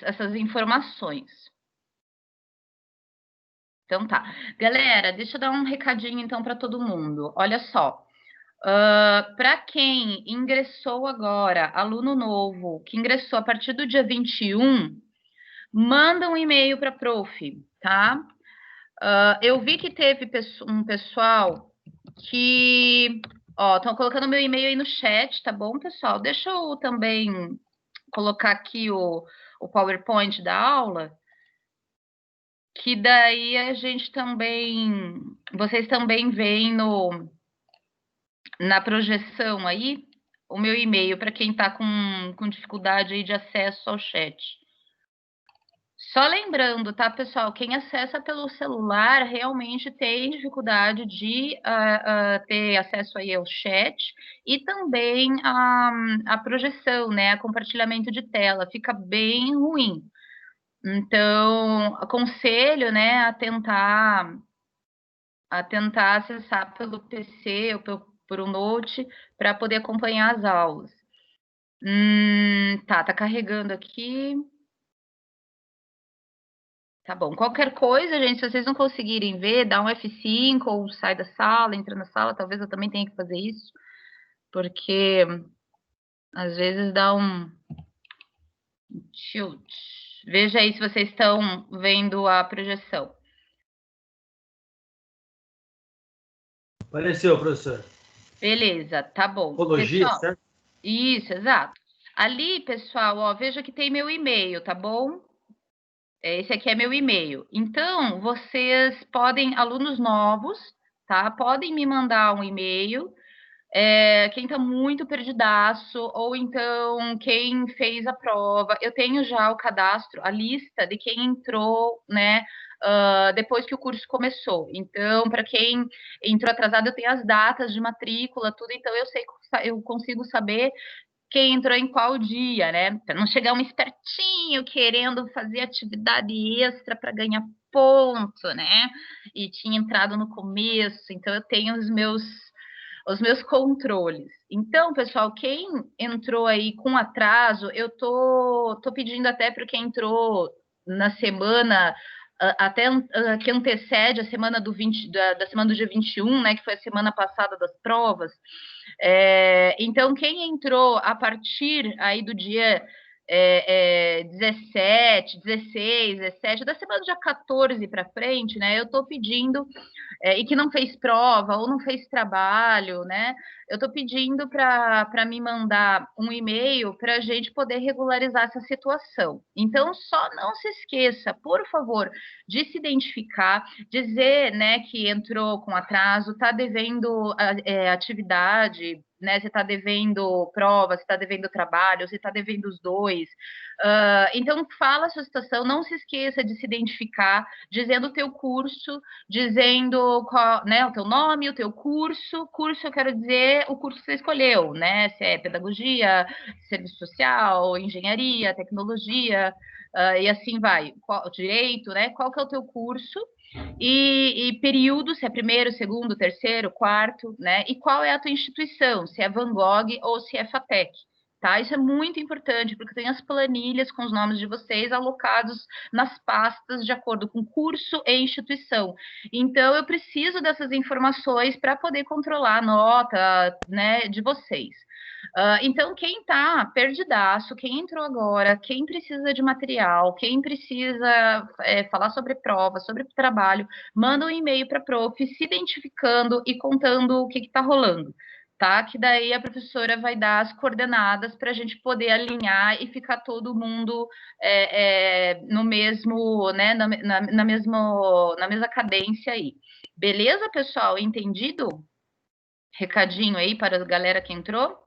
essas informações. Então tá. Galera, deixa eu dar um recadinho então para todo mundo. Olha só. Para quem ingressou agora, aluno novo, que ingressou a partir do dia 21, manda um e-mail para a prof, tá? Eu vi que teve um pessoal que... Ó, estão colocando meu e-mail aí no chat, tá bom, pessoal? Deixa eu também colocar aqui o PowerPoint da aula, que daí a gente também... Vocês também veem na projeção aí o meu e-mail para quem está com dificuldade aí de acesso ao chat. Só lembrando, tá, pessoal? Quem acessa pelo celular realmente tem dificuldade de ter acesso aí ao chat e também a projeção, né? A compartilhamento de tela. Fica bem ruim. Então, aconselho, né, a tentar acessar pelo PC ou por um note para poder acompanhar as aulas. Tá carregando aqui. Tá bom. Qualquer coisa, gente, se vocês não conseguirem ver, dá um F5 ou sai da sala, entra na sala. Talvez eu também tenha que fazer isso, porque às vezes dá um tilt. Veja aí se vocês estão vendo a projeção. Apareceu, professor. Beleza, tá bom. Ecologia, pessoal, certo? Isso, exato. Ali, pessoal, ó, veja que tem meu e-mail, tá bom? Esse aqui é meu e-mail. Então, vocês podem, alunos novos, tá? Podem me mandar um e-mail. Quem está muito perdidaço, ou então quem fez a prova. Eu tenho já o cadastro, a lista de quem entrou, né? Depois que o curso começou. Então, para quem entrou atrasado, eu tenho as datas de matrícula, tudo. Então, eu consigo saber quem entrou em qual dia, né? Para não chegar um espertinho querendo fazer atividade extra para ganhar ponto, né? E tinha entrado no começo, então eu tenho os meus controles. Então, pessoal, quem entrou aí com atraso, eu tô pedindo até para quem entrou na semana até que antecede a semana da semana do dia 21, né, que foi a semana passada das provas. Então, quem entrou a partir aí do dia 17, 16, 17, da semana do dia 14 para frente, né, eu estou pedindo, e que não fez prova ou não fez trabalho, né, eu estou pedindo para me mandar um e-mail para a gente poder regularizar essa situação. Então, só não se esqueça, por favor, de se identificar, dizer, né, que entrou com atraso, está devendo atividade, né? Você está devendo prova, você está devendo trabalho, você está devendo os dois. Então, fala a sua situação, não se esqueça de se identificar, dizendo o teu curso, dizendo qual, né, o teu nome, o teu curso. Curso, eu quero dizer o curso que você escolheu, né? Se é pedagogia, serviço social, engenharia, tecnologia, e assim vai. Direito, né? Qual que é o teu curso? E período, se é primeiro, segundo, terceiro, quarto, né? E qual é a tua instituição, se é Van Gogh ou se é FATEC, tá? Isso é muito importante, porque tem as planilhas com os nomes de vocês alocados nas pastas de acordo com curso e instituição. Então, eu preciso dessas informações para poder controlar a nota, né, de vocês. Então, quem está perdidaço, quem entrou agora, quem precisa de material, quem precisa falar sobre prova, sobre trabalho, manda um e-mail para a prof, se identificando e contando o que está rolando, tá? Que daí a professora vai dar as coordenadas para a gente poder alinhar e ficar todo mundo no mesmo, né, na mesma cadência aí. Beleza, pessoal? Entendido? Recadinho aí para a galera que entrou?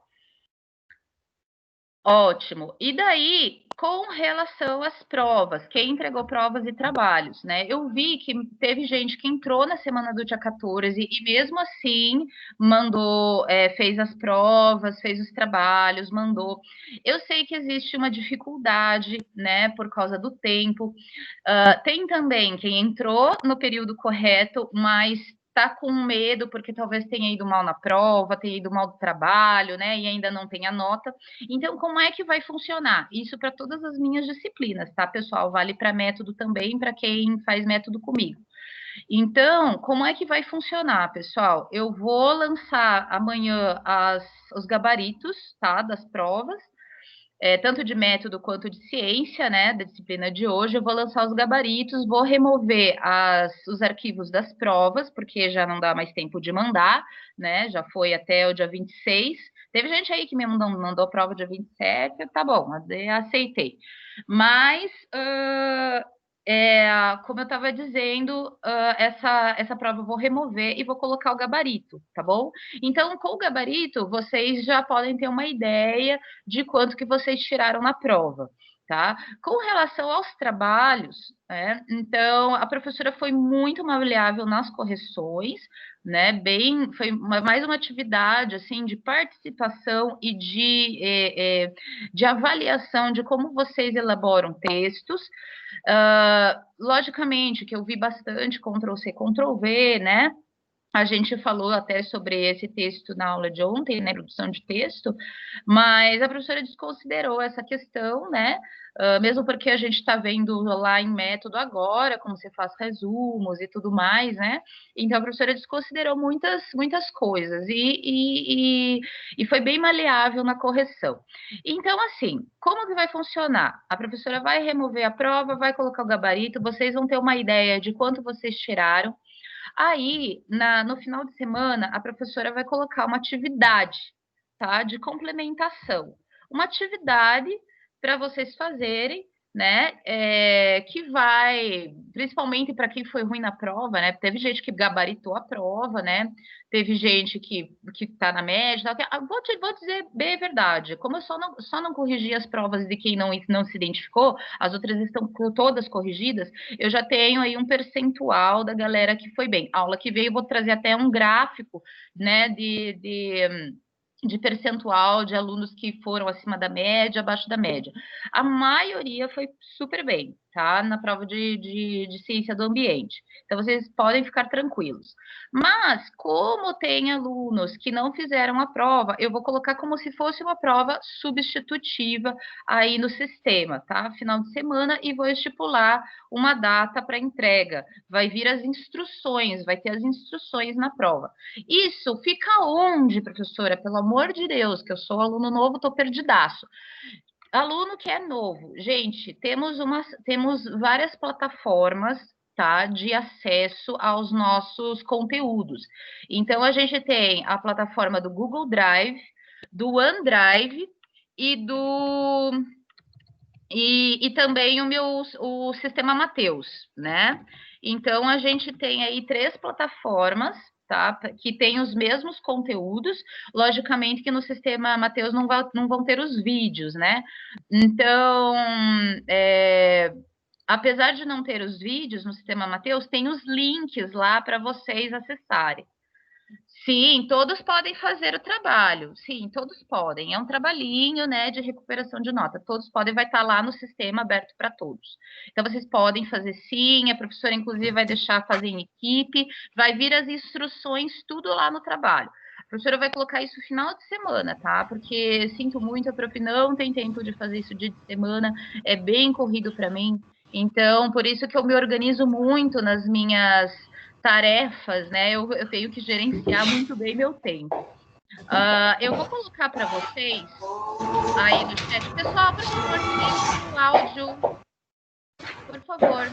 Ótimo. E daí, com relação às provas, quem entregou provas e trabalhos, né? Eu vi que teve gente que entrou na semana do dia 14 e mesmo assim mandou, fez as provas, fez os trabalhos, mandou. Eu sei que existe uma dificuldade, né, por causa do tempo. Tem também quem entrou no período correto, mas está com medo porque talvez tenha ido mal na prova, tenha ido mal do trabalho, né? E ainda não tenha nota. Então, como é que vai funcionar? Isso para todas as minhas disciplinas, tá, pessoal? Vale para método também, para quem faz método comigo. Então, como é que vai funcionar, pessoal? Eu vou lançar amanhã os gabaritos, tá, das provas, tanto de método quanto de ciência, né, da disciplina de hoje. Eu vou lançar os gabaritos, vou remover os arquivos das provas, porque já não dá mais tempo de mandar, né, já foi até o dia 26. Teve gente aí que me mandou prova dia 27, tá bom, aceitei. Mas, como eu estava dizendo, essa prova eu vou remover e vou colocar o gabarito, tá bom? Então, com o gabarito, vocês já podem ter uma ideia de quanto que vocês tiraram na prova, tá? Com relação aos trabalhos, né? Então, a professora foi muito maleável nas correções, né? Foi mais uma atividade, assim, de participação e de avaliação de como vocês elaboram textos. Logicamente que eu vi bastante Ctrl+C, Ctrl+V, né? A gente falou até sobre esse texto na aula de ontem, né, produção de texto, mas a professora desconsiderou essa questão, né, mesmo porque a gente está vendo lá em método agora, como você faz resumos e tudo mais, né, então a professora desconsiderou muitas coisas e foi bem maleável na correção. Então, assim, como que vai funcionar? A professora vai remover a prova, vai colocar o gabarito, vocês vão ter uma ideia de quanto vocês tiraram. Aí, no final de semana, a professora vai colocar uma atividade, tá? De complementação. Uma atividade para vocês fazerem, né? Que vai, principalmente para quem foi ruim na prova, né? Teve gente que gabaritou a prova, né? Teve gente que está na média. Vou dizer bem a verdade. Como eu só não corrigi as provas de quem não se identificou, as outras estão todas corrigidas, eu já tenho aí um percentual da galera que foi bem. A aula que veio, eu vou trazer até um gráfico, né, de percentual de alunos que foram acima da média, abaixo da média. A maioria foi super bem, tá? Na prova de ciência do ambiente. Então, vocês podem ficar tranquilos. Mas, como tem alunos que não fizeram a prova, eu vou colocar como se fosse uma prova substitutiva aí no sistema, tá? Final de semana, e vou estipular uma data para entrega. Vai vir as instruções, vai ter as instruções na prova. Isso fica onde, professora? Pelo amor de Deus, que eu sou aluno novo, estou perdidaço. Aluno que é novo, gente, temos várias plataformas, tá, de acesso aos nossos conteúdos. Então, a gente tem a plataforma do Google Drive, do OneDrive e também o sistema Mateus, né? Então, a gente tem aí 3 plataformas, tá? Que tem os mesmos conteúdos, logicamente que no sistema Mateus não vão ter os vídeos, né? Então, apesar de não ter os vídeos no sistema Mateus, tem os links lá para vocês acessarem. Sim, todos podem fazer o trabalho. Sim, todos podem. É um trabalhinho, né, de recuperação de nota. Todos podem, vai estar lá no sistema aberto para todos. Então, vocês podem fazer sim. A professora, inclusive, vai deixar fazer em equipe. Vai vir as instruções, tudo lá no trabalho. A professora vai colocar isso no final de semana, tá? Porque sinto muito, a prof não tem tempo de fazer isso dia de semana. É bem corrido para mim. Então, por isso que eu me organizo muito nas minhas tarefas, né? Eu tenho que gerenciar muito bem meu tempo. Eu vou colocar para vocês aí no chat. Pessoal, por favor, silenciem o áudio. Por favor.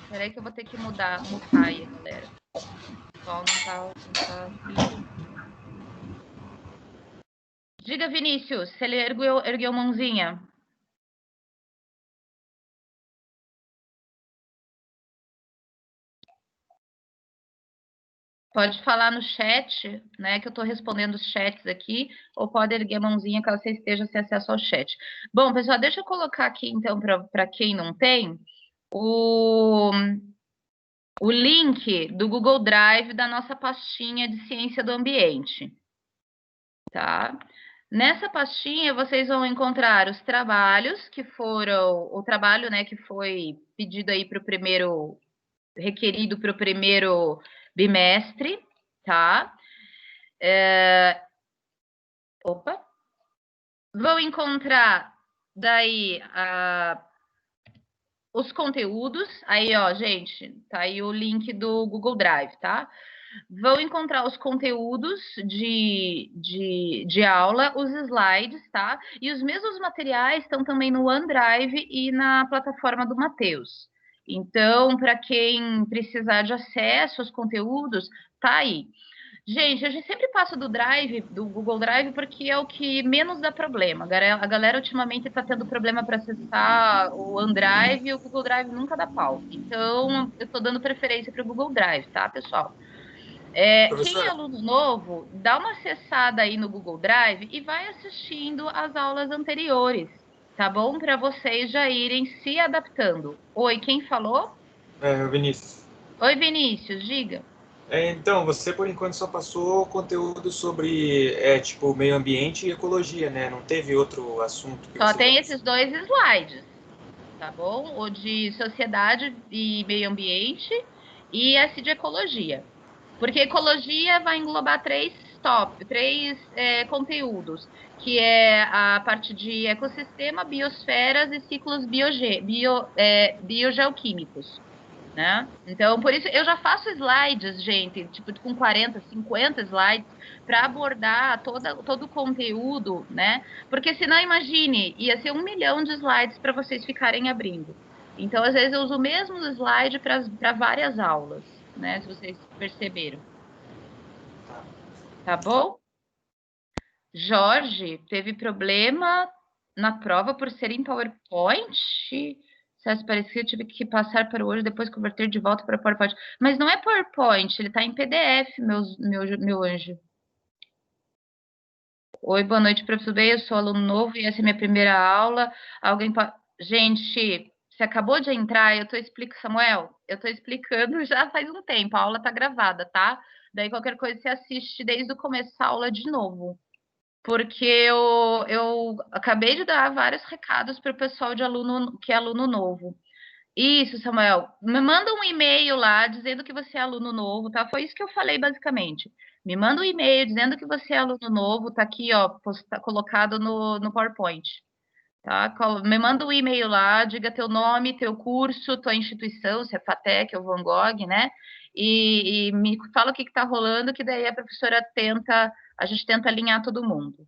Espera aí que eu vou ter que mutar aí, galera. O pessoal não tá... Diga, Vinícius, se ele ergueu mãozinha. Pode falar no chat, né, que eu estou respondendo os chats aqui, ou pode erguer a mãozinha caso você esteja sem acesso ao chat. Bom, pessoal, deixa eu colocar aqui, então, para quem não tem, o link do Google Drive da nossa pastinha de ciência do ambiente, tá? Nessa pastinha, vocês vão encontrar os trabalhos que foram, o trabalho, né, que foi pedido aí para o primeiro requerido para o primeiro bimestre, tá? Opa! Vão encontrar daí os conteúdos. Aí, ó, gente, tá aí o link do Google Drive, tá? Vão encontrar os conteúdos de aula, os slides, tá? E os mesmos materiais estão também no OneDrive e na plataforma do Mateus. Então, para quem precisar de acesso aos conteúdos, tá aí. Gente, a gente sempre passa do Drive, do Google Drive, porque é o que menos dá problema. A galera ultimamente está tendo problema para acessar o OneDrive e o Google Drive nunca dá pau. Então, eu estou dando preferência para o Google Drive, tá, pessoal? Quem é Professora, aluno novo, dá uma acessada aí no Google Drive e vai assistindo as aulas anteriores, tá bom? Para vocês já irem se adaptando. Oi, quem falou? Vinícius. Oi, Vinícius, diga. Então, você por enquanto só passou conteúdo sobre, tipo, meio ambiente e ecologia, né? Não teve outro assunto que Só você já tem passou? esses dois slides, tá bom? O de sociedade e meio ambiente e esse de ecologia. Porque ecologia vai englobar três conteúdos, que é a parte de ecossistema, biosferas e ciclos biogeoquímicos, né? Então, por isso, eu já faço slides, gente, tipo, com 40, 50 slides, para abordar todo o conteúdo, né? Porque senão, imagine, ia ser 1 milhão de slides para vocês ficarem abrindo. Então, às vezes, eu uso o mesmo slide para várias aulas, né? Se vocês perceberam. Tá bom? Jorge, teve problema na prova por ser em PowerPoint? César, parecia que eu tive que passar para o hoje depois converter de volta para PowerPoint. Mas não é PowerPoint, ele está em PDF, meu anjo. Oi, boa noite, professor Bey. Eu sou aluno novo e essa é minha primeira aula. Alguém pode. Gente, você acabou de entrar, eu estou explicando, Samuel, eu estou explicando já faz um tempo, a aula está gravada, tá? Daí qualquer coisa você assiste desde o começo da aula de novo. Porque eu acabei de dar vários recados para o pessoal de aluno que é aluno novo. Isso, Samuel. Me manda um e-mail lá dizendo que você é aluno novo, tá? Foi isso que eu falei basicamente. Me manda um e-mail dizendo que você é aluno novo, tá aqui, ó, colocado no PowerPoint, tá? Me manda um e-mail lá, diga teu nome, teu curso, tua instituição, se é FATEC ou Van Gogh, né? E me fala o que está rolando, que daí a professora a gente tenta alinhar todo mundo.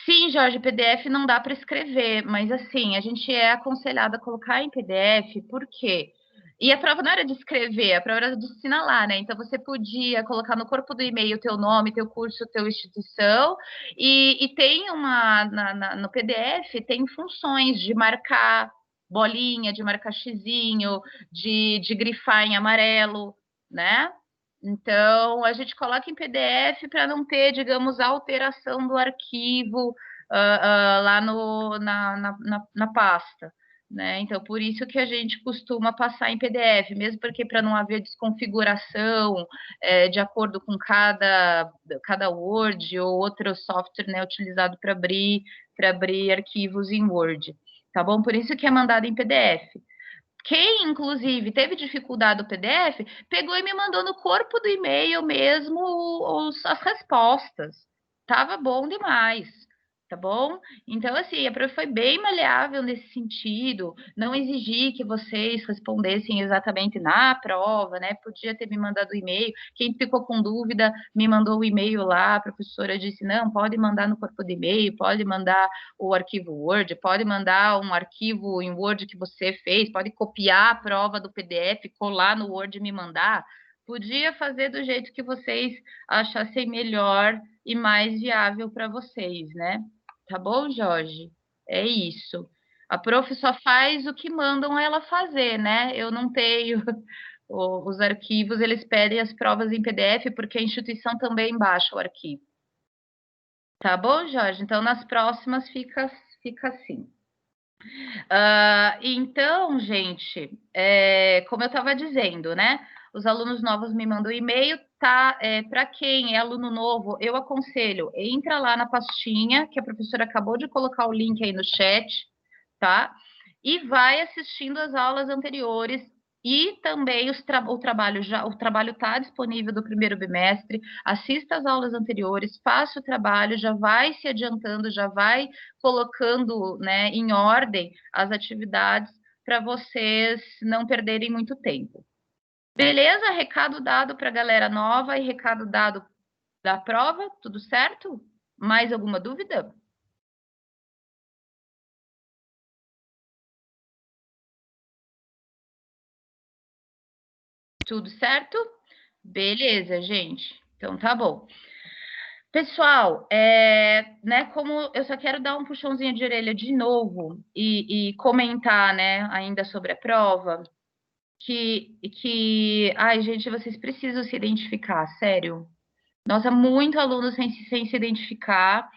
Sim, Jorge, PDF não dá para escrever, mas assim, a gente é aconselhado a colocar em PDF, por quê? E a prova não era de escrever, a prova era de assinalar, né? Então você podia colocar no corpo do e-mail teu nome, teu curso, tua instituição, e tem no PDF tem funções de marcar bolinha, de marcar xizinho, de grifar em amarelo, né? Então, a gente coloca em PDF para não ter, digamos, alteração do arquivo lá na pasta, né? Então, por isso que a gente costuma passar em PDF, mesmo porque para não haver desconfiguração de acordo com cada Word ou outro software, né, utilizado para abrir arquivos em Word, tá bom? Por isso que é mandado em PDF. Quem, inclusive, teve dificuldade do PDF, pegou e me mandou no corpo do e-mail mesmo as respostas. Tava bom demais, tá bom? Então, assim, a prova foi bem maleável nesse sentido. Não exigi que vocês respondessem exatamente na prova, né? Podia ter me mandado o e-mail. Quem ficou com dúvida, me mandou o e-mail lá. A professora disse: não, pode mandar no corpo do e-mail, pode mandar o arquivo Word, pode mandar um arquivo em Word que você fez, pode copiar a prova do PDF, colar no Word e me mandar. Podia fazer do jeito que vocês achassem melhor e mais viável para vocês, né? Tá bom, Jorge? É isso. A prof só faz o que mandam ela fazer, né? Eu não tenho os arquivos, eles pedem as provas em PDF porque a instituição também baixa o arquivo. Tá bom, Jorge? Então, nas próximas fica assim. Então, gente, como eu estava dizendo, né? Os alunos novos me mandam e-mail, tá? Para quem é aluno novo, eu aconselho, entra lá na pastinha, que a professora acabou de colocar o link aí no chat, tá? E vai assistindo as aulas anteriores E também o trabalho está disponível do primeiro bimestre. Assista às aulas anteriores, faça o trabalho, já vai se adiantando, já vai colocando, né, em ordem as atividades para vocês não perderem muito tempo. Beleza? Recado dado para a galera nova e recado dado da prova, tudo certo? Mais alguma dúvida? Tudo certo? Beleza, gente. Então tá bom. Pessoal, né, como eu só quero dar um puxãozinho de orelha de novo e comentar, né, ainda sobre a prova, ai, gente, vocês precisam se identificar, sério. Nossa, muito aluno sem se identificar,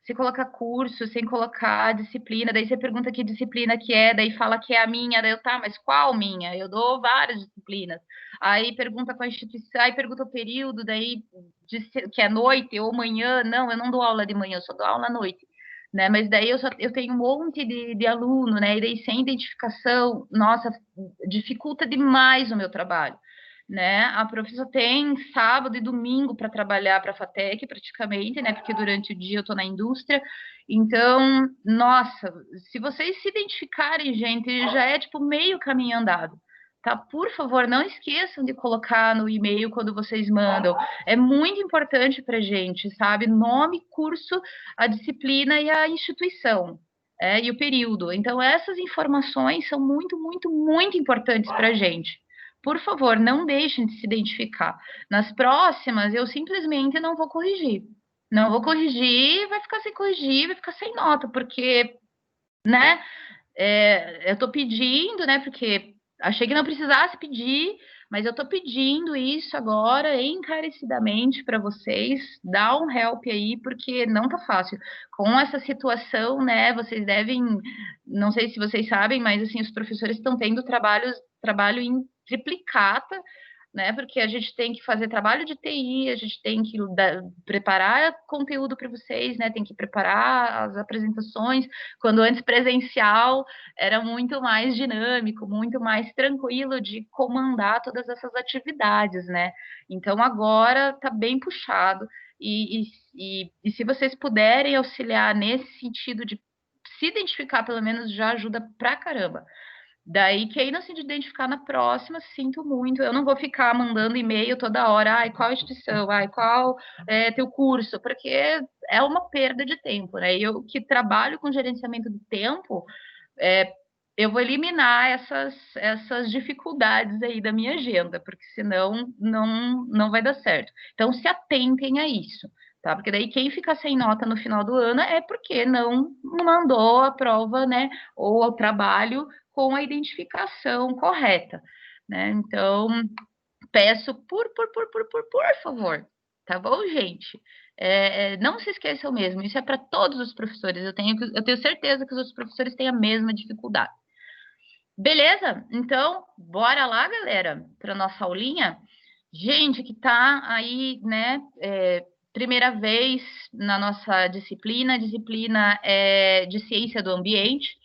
sem colocar curso, sem colocar disciplina, daí você pergunta que disciplina que é, daí fala que é a minha, daí eu, tá, mas qual minha? Eu dou várias disciplinas. Aí pergunta com a instituição, aí pergunta o período, daí que é noite ou manhã, não, eu não dou aula de manhã, eu só dou aula à noite. Né, mas daí eu tenho um monte de aluno, né? E daí sem identificação, nossa, dificulta demais o meu trabalho, né? A professora tem sábado e domingo para trabalhar para a FATEC, praticamente, né? Porque durante o dia eu estou na indústria. Então, nossa, se vocês se identificarem, gente, já é tipo meio caminho andado. Tá? Por favor, não esqueçam de colocar no e-mail quando vocês mandam. É muito importante para gente, sabe? Nome, curso, a disciplina e a instituição. E o período. Então, essas informações são muito, muito, muito importantes para a gente. Por favor, não deixem de se identificar. Nas próximas, eu simplesmente não vou corrigir. Não vou corrigir, vai ficar sem corrigir, vai ficar sem nota, porque, né, eu estou pedindo, né, porque achei que não precisasse pedir, mas eu estou pedindo isso agora encarecidamente para vocês, dá um help aí, porque não tá fácil. Com essa situação, né, vocês devem, não sei se vocês sabem, mas assim, os professores estão tendo trabalho em triplicata, né? Porque a gente tem que fazer trabalho de TI, a gente tem que preparar conteúdo para vocês, né? Tem que preparar as apresentações, quando antes presencial era muito mais dinâmico, muito mais tranquilo de comandar todas essas atividades, né? Então agora está bem puxado. E se vocês puderem auxiliar nesse sentido de se identificar, pelo menos já ajuda pra caramba. Daí, quem não se identificar na próxima, sinto muito. Eu não vou ficar mandando e-mail toda hora, ai, qual instituição, ai, qual é teu curso, porque é uma perda de tempo, né? E eu que trabalho com gerenciamento do tempo, eu vou eliminar essas dificuldades aí da minha agenda, porque senão não vai dar certo. Então, se atentem a isso, tá? Porque daí quem fica sem nota no final do ano é porque não mandou a prova, né? Ou o trabalho com a identificação correta, né? Então, peço por favor, tá bom, gente? Não se esqueçam mesmo, isso é para todos os professores. Eu tenho certeza que os outros professores têm a mesma dificuldade. Beleza? Então, bora lá, galera, para nossa aulinha. Gente que está aí, né, primeira vez na nossa disciplina, de ciência do ambiente.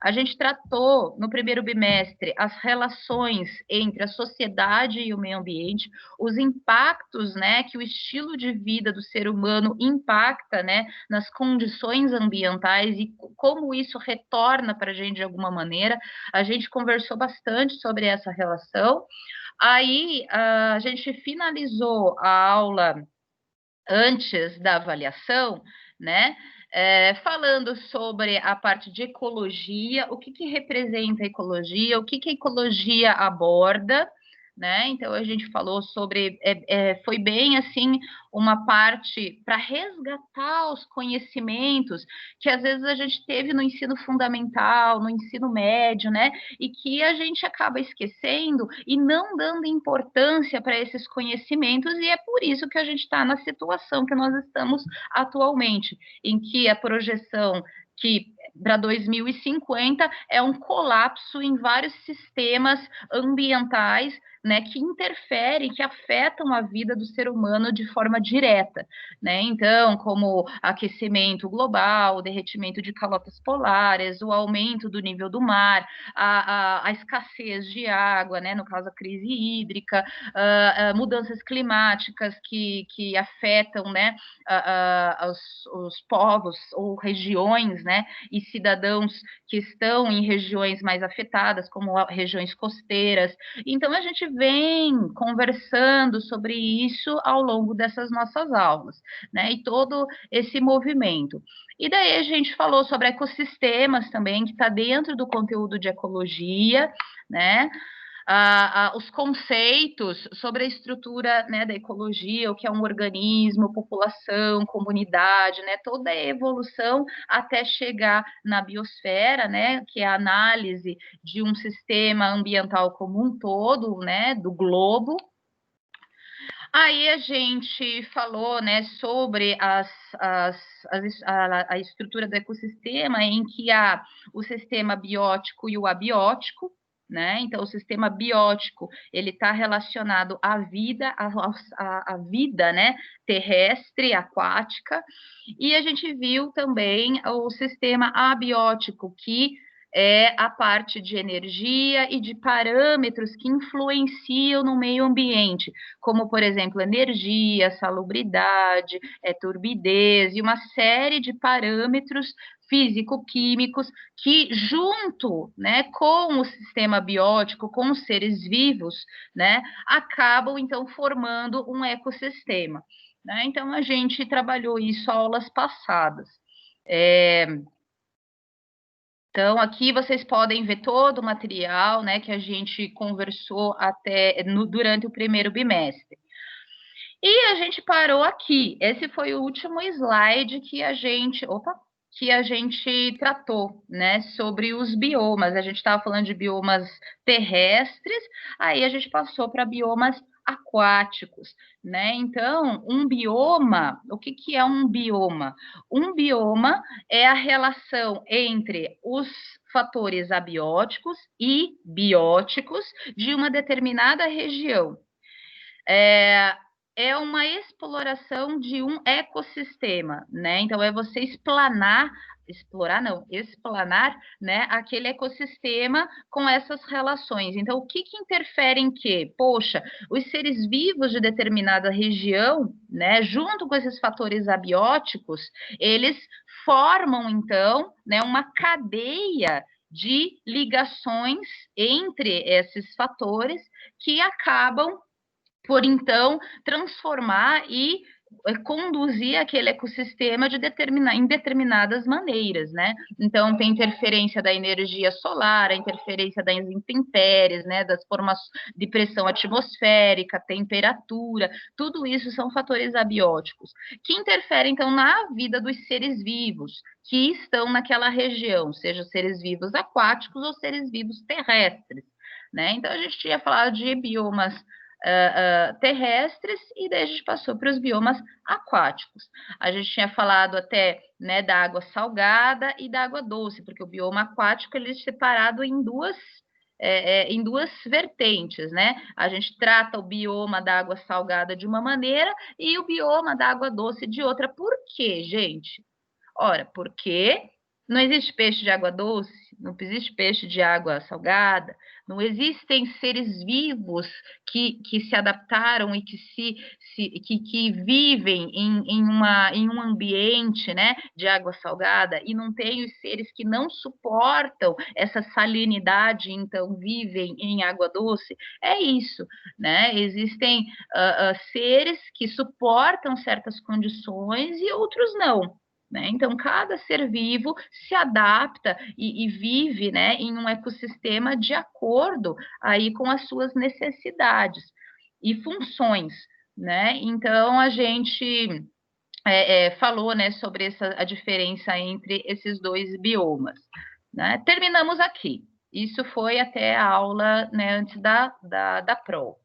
A gente tratou no primeiro bimestre as relações entre a sociedade e o meio ambiente, os impactos, né, que o estilo de vida do ser humano impacta, né, nas condições ambientais e como isso retorna para a gente de alguma maneira. A gente conversou bastante sobre essa relação. Aí a gente finalizou a aula antes da avaliação, né? Falando sobre a parte de ecologia, o que representa a ecologia, o que a ecologia aborda, né? Então a gente falou sobre, foi bem assim uma parte para resgatar os conhecimentos que às vezes a gente teve no ensino fundamental, no ensino médio, né? E que a gente acaba esquecendo e não dando importância para esses conhecimentos, e é por isso que a gente está na situação que nós estamos atualmente, em que a projeção que para 2050 é um colapso em vários sistemas ambientais, né, que interferem, que afetam a vida do ser humano de forma direta, né? Então, como aquecimento global, o derretimento de calotas polares, o aumento do nível do mar, a escassez de água, né? No caso, a crise hídrica, mudanças climáticas que afetam, né, os povos ou regiões, né, e cidadãos que estão em regiões mais afetadas, como regiões costeiras. Então, a gente vem conversando sobre isso ao longo dessas nossas aulas, né, e todo esse movimento. E daí a gente falou sobre ecossistemas também, que está dentro do conteúdo de ecologia, né, os conceitos sobre a estrutura, né, da ecologia, o que é um organismo, população, comunidade, né, toda a evolução até chegar na biosfera, né, que é a análise de um sistema ambiental como um todo, né, do globo. Aí a gente falou, né, sobre a estrutura do ecossistema, em que há o sistema biótico e o abiótico, né? Então, o sistema biótico, ele está relacionado à vida, à vida, né, terrestre, aquática, e a gente viu também o sistema abiótico, que é a parte de energia e de parâmetros que influenciam no meio ambiente, como, por exemplo, energia, salubridade, turbidez e uma série de parâmetros físico-químicos que, junto, né, com o sistema biótico, com os seres vivos, né, acabam, então, formando um ecossistema, né? Então, a gente trabalhou isso aulas passadas. Então, aqui vocês podem ver todo o material, né, que a gente conversou até durante o primeiro bimestre. E a gente parou aqui. Esse foi o último slide que a gente tratou, né, sobre os biomas. A gente estava falando de biomas terrestres, aí a gente passou para biomas aquáticos, né? Então, um bioma, o que é um bioma? Um bioma é a relação entre os fatores abióticos e bióticos de uma determinada região. É uma exploração de um ecossistema, né? Então, é você explanar, né, aquele ecossistema com essas relações. Então, o que interfere em quê? Poxa, os seres vivos de determinada região, né, junto com esses fatores abióticos, eles formam, então, né, uma cadeia de ligações entre esses fatores que acabam por então transformar e conduzir aquele ecossistema em determinadas maneiras, né? Então, tem interferência da energia solar, a interferência das intempéries, né? Das formas de pressão atmosférica, temperatura, tudo isso são fatores abióticos, que interferem, então, na vida dos seres vivos que estão naquela região, seja seres vivos aquáticos ou seres vivos terrestres, né? Então, a gente tinha falado de biomas terrestres, e daí a gente passou para os biomas aquáticos. A gente tinha falado até, né, da água salgada e da água doce, porque o bioma aquático ele é separado em duas vertentes, né? A gente trata o bioma da água salgada de uma maneira e o bioma da água doce de outra. Por quê, gente? Ora, porque não existe peixe de água doce, não existe peixe de água salgada, não existem seres vivos que se adaptaram e que vivem em um ambiente, né, de água salgada, e não tem os seres que não suportam essa salinidade, então vivem em água doce. É isso, né? Existem seres que suportam certas condições e outros não. Né? Então, cada ser vivo se adapta e vive, né, em um ecossistema de acordo aí com as suas necessidades e funções. Né? Então, a gente falou, né, sobre a diferença entre esses dois biomas. Né? Terminamos aqui. Isso foi até a aula, né, antes da prova.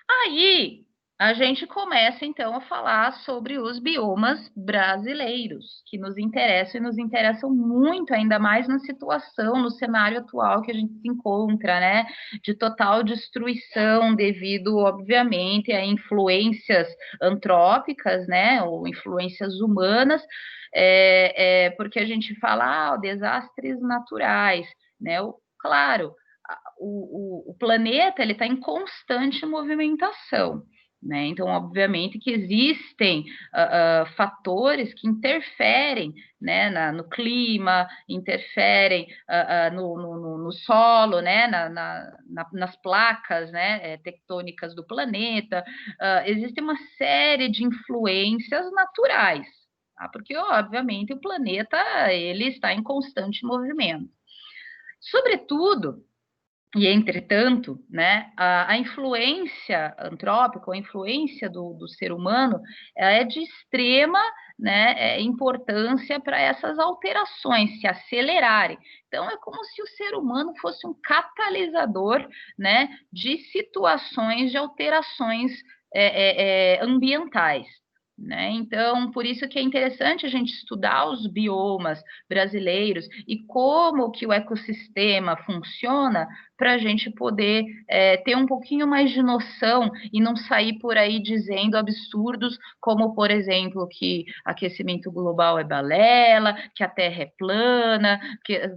Aí, A gente começa, então, a falar sobre os biomas brasileiros, que nos interessam e nos interessam muito, ainda mais na situação, no cenário atual que a gente se encontra, né? De total destruição, devido, obviamente, a influências antrópicas, né? Ou influências humanas, porque a gente fala, desastres naturais, né? Claro, o planeta ele está em constante movimentação. Né? Então, obviamente que existem fatores que interferem, né, no clima, interferem no solo, né, nas placas, né, tectônicas do planeta. Existe uma série de influências naturais, tá? Porque, obviamente, o planeta ele está em constante movimento. Sobretudo, e, entretanto, né, a influência antrópica, a influência do ser humano, ela é de extrema, né, importância para essas alterações se acelerarem. Então, é como se o ser humano fosse um catalisador, né, de situações de alterações ambientais. Né? Então, por isso que é interessante a gente estudar os biomas brasileiros e como que o ecossistema funciona, para a gente poder ter um pouquinho mais de noção e não sair por aí dizendo absurdos, como, por exemplo, que aquecimento global é balela, que a Terra é plana,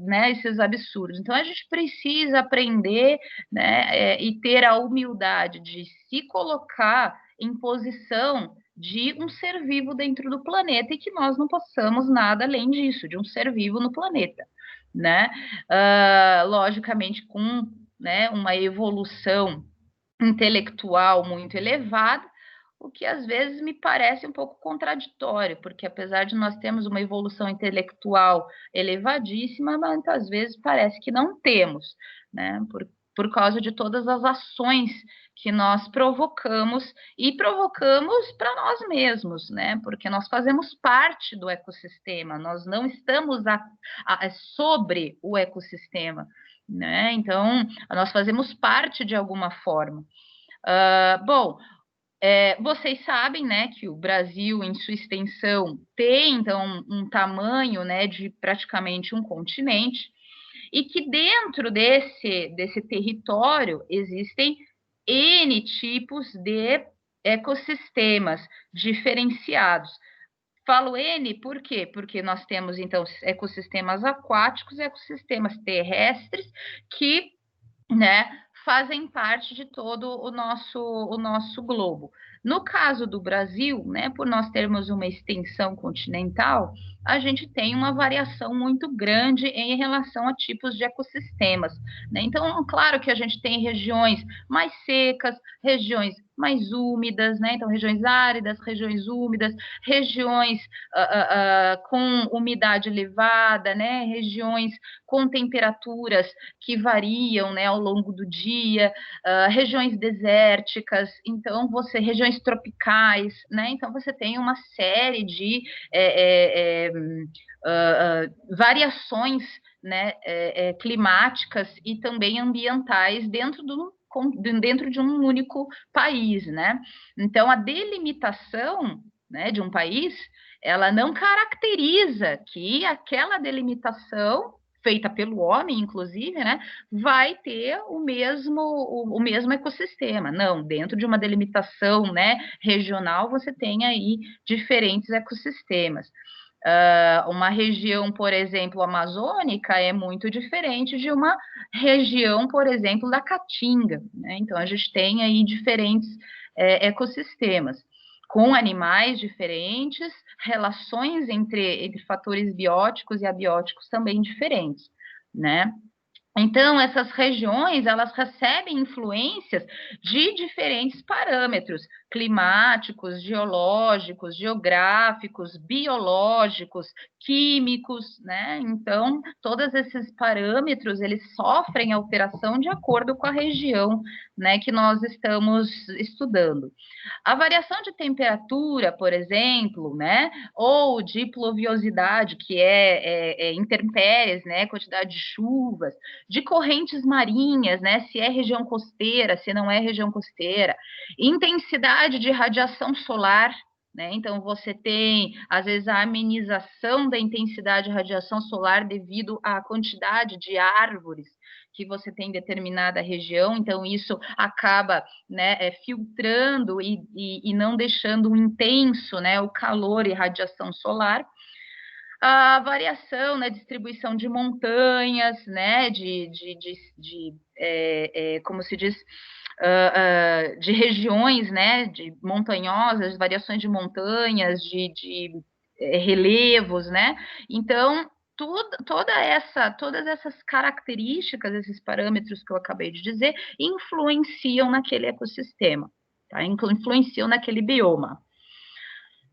né, esses absurdos. Então, a gente precisa aprender, né, e ter a humildade de se colocar em posição de um ser vivo dentro do planeta e que nós não possamos nada além disso, de um ser vivo no planeta, né? Logicamente com, né, uma evolução intelectual muito elevada, o que às vezes me parece um pouco contraditório, porque apesar de nós termos uma evolução intelectual elevadíssima, muitas vezes parece que não temos, né? Por causa de todas as ações que nós provocamos e provocamos para nós mesmos, né? Porque nós fazemos parte do ecossistema, nós não estamos sobre o ecossistema, né? Então, nós fazemos parte de alguma forma. Bom, vocês sabem, né, que o Brasil, em sua extensão, tem, então, um tamanho, né, de praticamente um continente, e que dentro desse território existem N tipos de ecossistemas diferenciados. Falo N por quê? Porque nós temos, então, ecossistemas aquáticos e ecossistemas terrestres que, né, fazem parte de todo o nosso globo. No caso do Brasil, né, por nós termos uma extensão continental, a gente tem uma variação muito grande em relação a tipos de ecossistemas, né? Então, claro que a gente tem regiões mais secas, regiões mais úmidas, né? Então, regiões áridas, regiões úmidas, regiões com umidade elevada, né? Regiões com temperaturas que variam, né, ao longo do dia, regiões desérticas, então regiões tropicais, né? Então você tem uma série de variações, né, climáticas e também ambientais dentro de um único país, né? Então a delimitação, né, de um país, ela não caracteriza que aquela delimitação feita pelo homem, inclusive, né, vai ter o mesmo ecossistema. Não, dentro de uma delimitação, né, regional, você tem aí diferentes ecossistemas. Uma região, por exemplo, amazônica é muito diferente de uma região, por exemplo, da Caatinga, né? Então, a gente tem aí diferentes ecossistemas com animais diferentes, relações entre fatores bióticos e abióticos também diferentes, né? Então, essas regiões, elas recebem influências de diferentes parâmetros climáticos, geológicos, geográficos, biológicos, químicos, né? Então, todos esses parâmetros, eles sofrem alteração de acordo com a região, né, que nós estamos estudando. A variação de temperatura, por exemplo, né, ou de pluviosidade, que intempéries, né, quantidade de chuvas, de correntes marinhas, né? Se é região costeira, se não é região costeira, intensidade de radiação solar, né? Então, você tem, às vezes, a amenização da intensidade de radiação solar devido à quantidade de árvores que você tem em determinada região, então isso acaba, né, filtrando e não deixando intenso, né, o calor e radiação solar. A variação na distribuição de montanhas, né, como se diz, de regiões, né, de montanhosas, variações de montanhas, relevos, né? Então, todas essas características, esses parâmetros que eu acabei de dizer, influenciam naquele ecossistema, tá? Influenciam naquele bioma.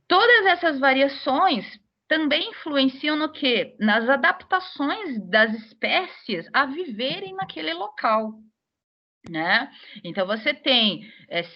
Todas essas variações também influenciam no quê? Nas adaptações das espécies a viverem naquele local, né? Então você tem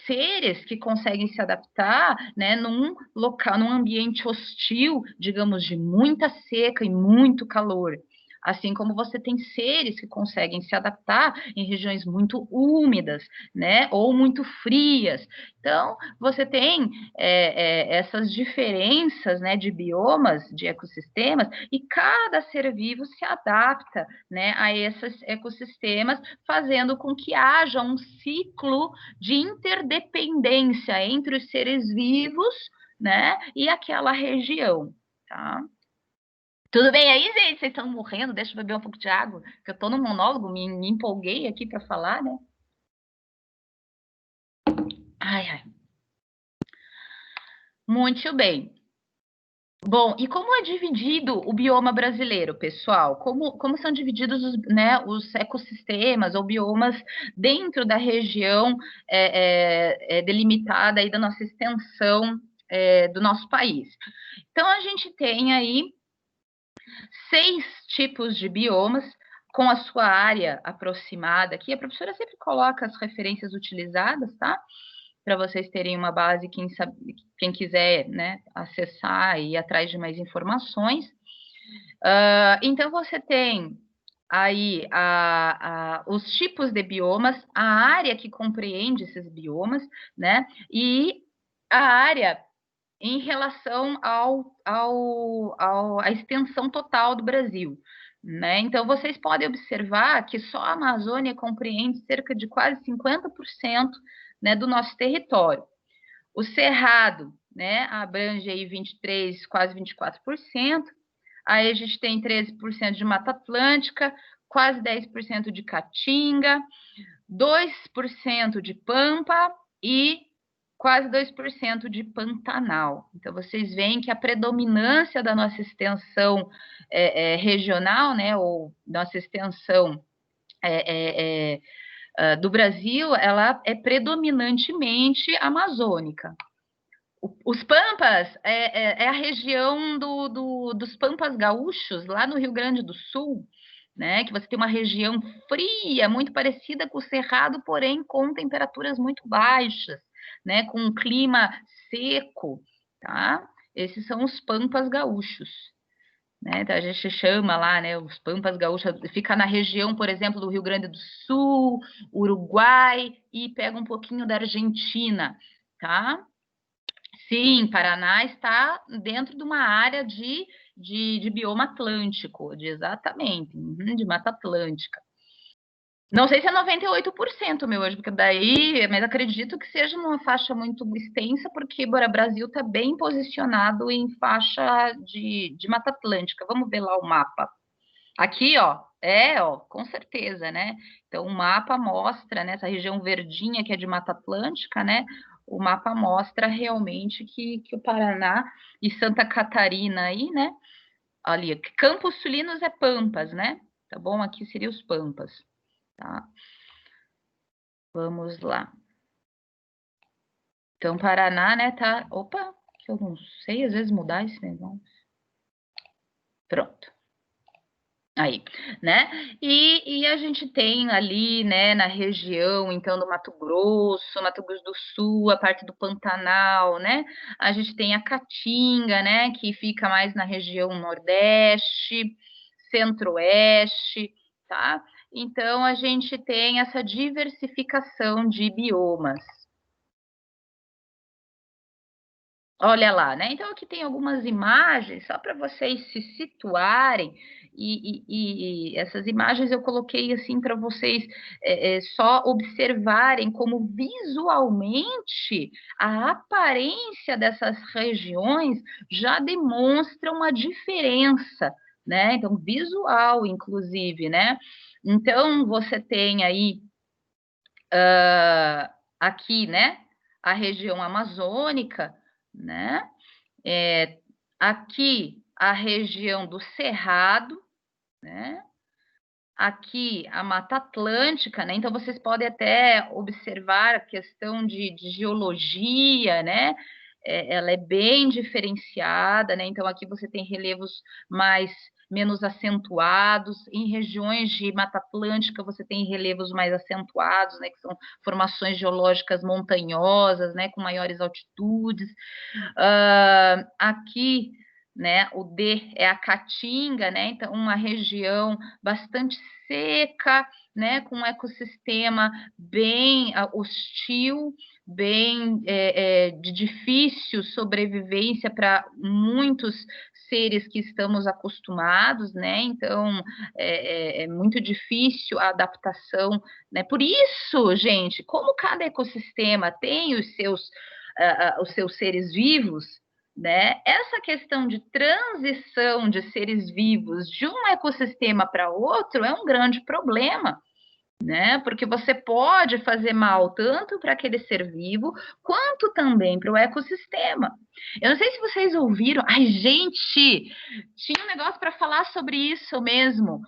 seres que conseguem se adaptar, né, num local, num ambiente hostil, digamos, de muita seca e muito calor. Assim como você tem seres que conseguem se adaptar em regiões muito úmidas, né, ou muito frias. Então, você tem essas diferenças, né, de biomas, de ecossistemas, e cada ser vivo se adapta, né, a esses ecossistemas, fazendo com que haja um ciclo de interdependência entre os seres vivos, né, e aquela região, tá? Tudo bem aí, gente? Vocês estão morrendo? Deixa eu beber um pouco de água, que eu estou no monólogo, me empolguei aqui para falar, né? Ai, ai. Muito bem. Bom, e como é dividido o bioma brasileiro, pessoal? Como são divididos né, os ecossistemas ou biomas dentro da região delimitada aí da nossa extensão do nosso país? Então, a gente tem aí 6 tipos de biomas com a sua área aproximada aqui. A professora sempre coloca as referências utilizadas, tá? Para vocês terem uma base, quem quiser, né, acessar e ir atrás de mais informações. Então, você tem aí os tipos de biomas, a área que compreende esses biomas, né, e a área em relação à extensão total do Brasil. Né? Então, vocês podem observar que só a Amazônia compreende cerca de quase 50%, né, do nosso território. O Cerrado, né, abrange aí 23%, quase 24%. Aí a gente tem 13% de Mata Atlântica, quase 10% de Caatinga, 2% de Pampa e quase 2% de Pantanal. Então, vocês veem que a predominância da nossa extensão regional, né, ou nossa extensão do Brasil, ela é predominantemente amazônica. Os Pampas é a região dos Pampas gaúchos, lá no Rio Grande do Sul, né? Que você tem uma região fria, muito parecida com o Cerrado, porém com temperaturas muito baixas, né? Com um clima seco, tá? Esses são os Pampas gaúchos. Né? Então, a gente chama lá, né, os Pampas gaúchos, fica na região, por exemplo, do Rio Grande do Sul, Uruguai, e pega um pouquinho da Argentina, tá? Sim, Paraná está dentro de uma área de bioma atlântico, exatamente, de Mata Atlântica. Não sei se é 98%, meu anjo, porque daí, mas acredito que seja uma faixa muito extensa, porque o Brasil está bem posicionado em faixa de Mata Atlântica. Vamos ver lá o mapa. Aqui, ó, com certeza, né? Então, o mapa mostra, né, essa região verdinha que é de Mata Atlântica, né? O mapa mostra realmente que o Paraná e Santa Catarina aí, né? Ali, Campos Sulinos é Pampas, né? Tá bom? Aqui seria os Pampas, tá? Vamos lá. Então, Paraná, né, tá... Opa, que eu não sei, às vezes mudar esse negócio. Pronto. Aí, né? E a gente tem ali, né, na região, então, do Mato Grosso do Sul, a parte do Pantanal, né? A gente tem a Caatinga, né, que fica mais na região Nordeste, Centro-Oeste, tá? então a gente tem essa diversificação de biomas. Olha lá, né? Então aqui tem algumas imagens, só para vocês se situarem, e essas imagens eu coloquei assim para vocês só observarem como visualmente a aparência dessas regiões já demonstra uma diferença, né? Então, visual, inclusive, né? Então, você tem aí aqui, né? A região amazônica, né? Aqui a região do Cerrado, né? Aqui a Mata Atlântica, né? Então vocês podem até observar a questão de geologia, né? Ela é bem diferenciada, né? Então aqui você tem relevos menos acentuados, em regiões de Mata Atlântica você tem relevos mais acentuados, né? Que são formações geológicas montanhosas, né? Com maiores altitudes. Aqui, né, o D é a Caatinga, né, então uma região bastante seca, né, com um ecossistema bem hostil, bem de difícil sobrevivência para muitos seres que estamos acostumados, né, então é muito difícil a adaptação, né, por isso, gente, como cada ecossistema tem os seus seres vivos, né? Essa questão de transição de seres vivos de um ecossistema para outro é um grande problema, né? Porque você pode fazer mal tanto para aquele ser vivo quanto também para o ecossistema. Eu não sei se vocês ouviram. Ai, gente, tinha um negócio para falar sobre isso mesmo,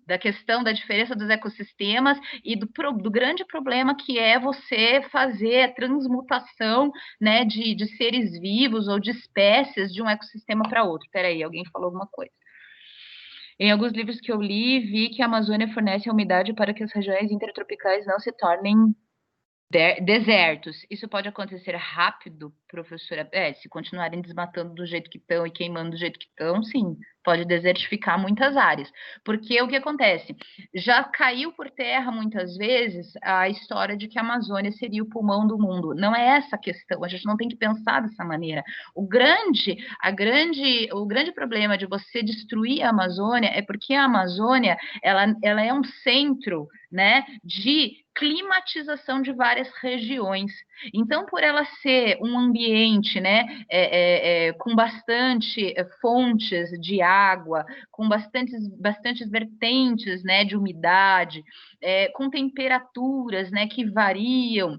da questão da diferença dos ecossistemas e do grande problema que é você fazer a transmutação, né, de seres vivos ou de espécies de um ecossistema para outro. Peraí, alguém falou alguma coisa. Em alguns livros que eu li, vi que a Amazônia fornece a umidade para que as regiões intertropicais não se tornem desertos. Isso pode acontecer rápido, professora? Se continuarem desmatando do jeito que estão e queimando do jeito que estão, sim, pode desertificar muitas áreas. Porque o que acontece? Já caiu por terra muitas vezes a história de que a Amazônia seria o pulmão do mundo. Não é essa a questão, a gente não tem que pensar dessa maneira. O grande problema de você destruir a Amazônia é porque a Amazônia ela é um centro, né, de climatização de várias regiões. Então, por ela ser um ambiente, né, com bastante fontes de água, com bastantes vertentes, né, de umidade, com temperaturas, né, que variam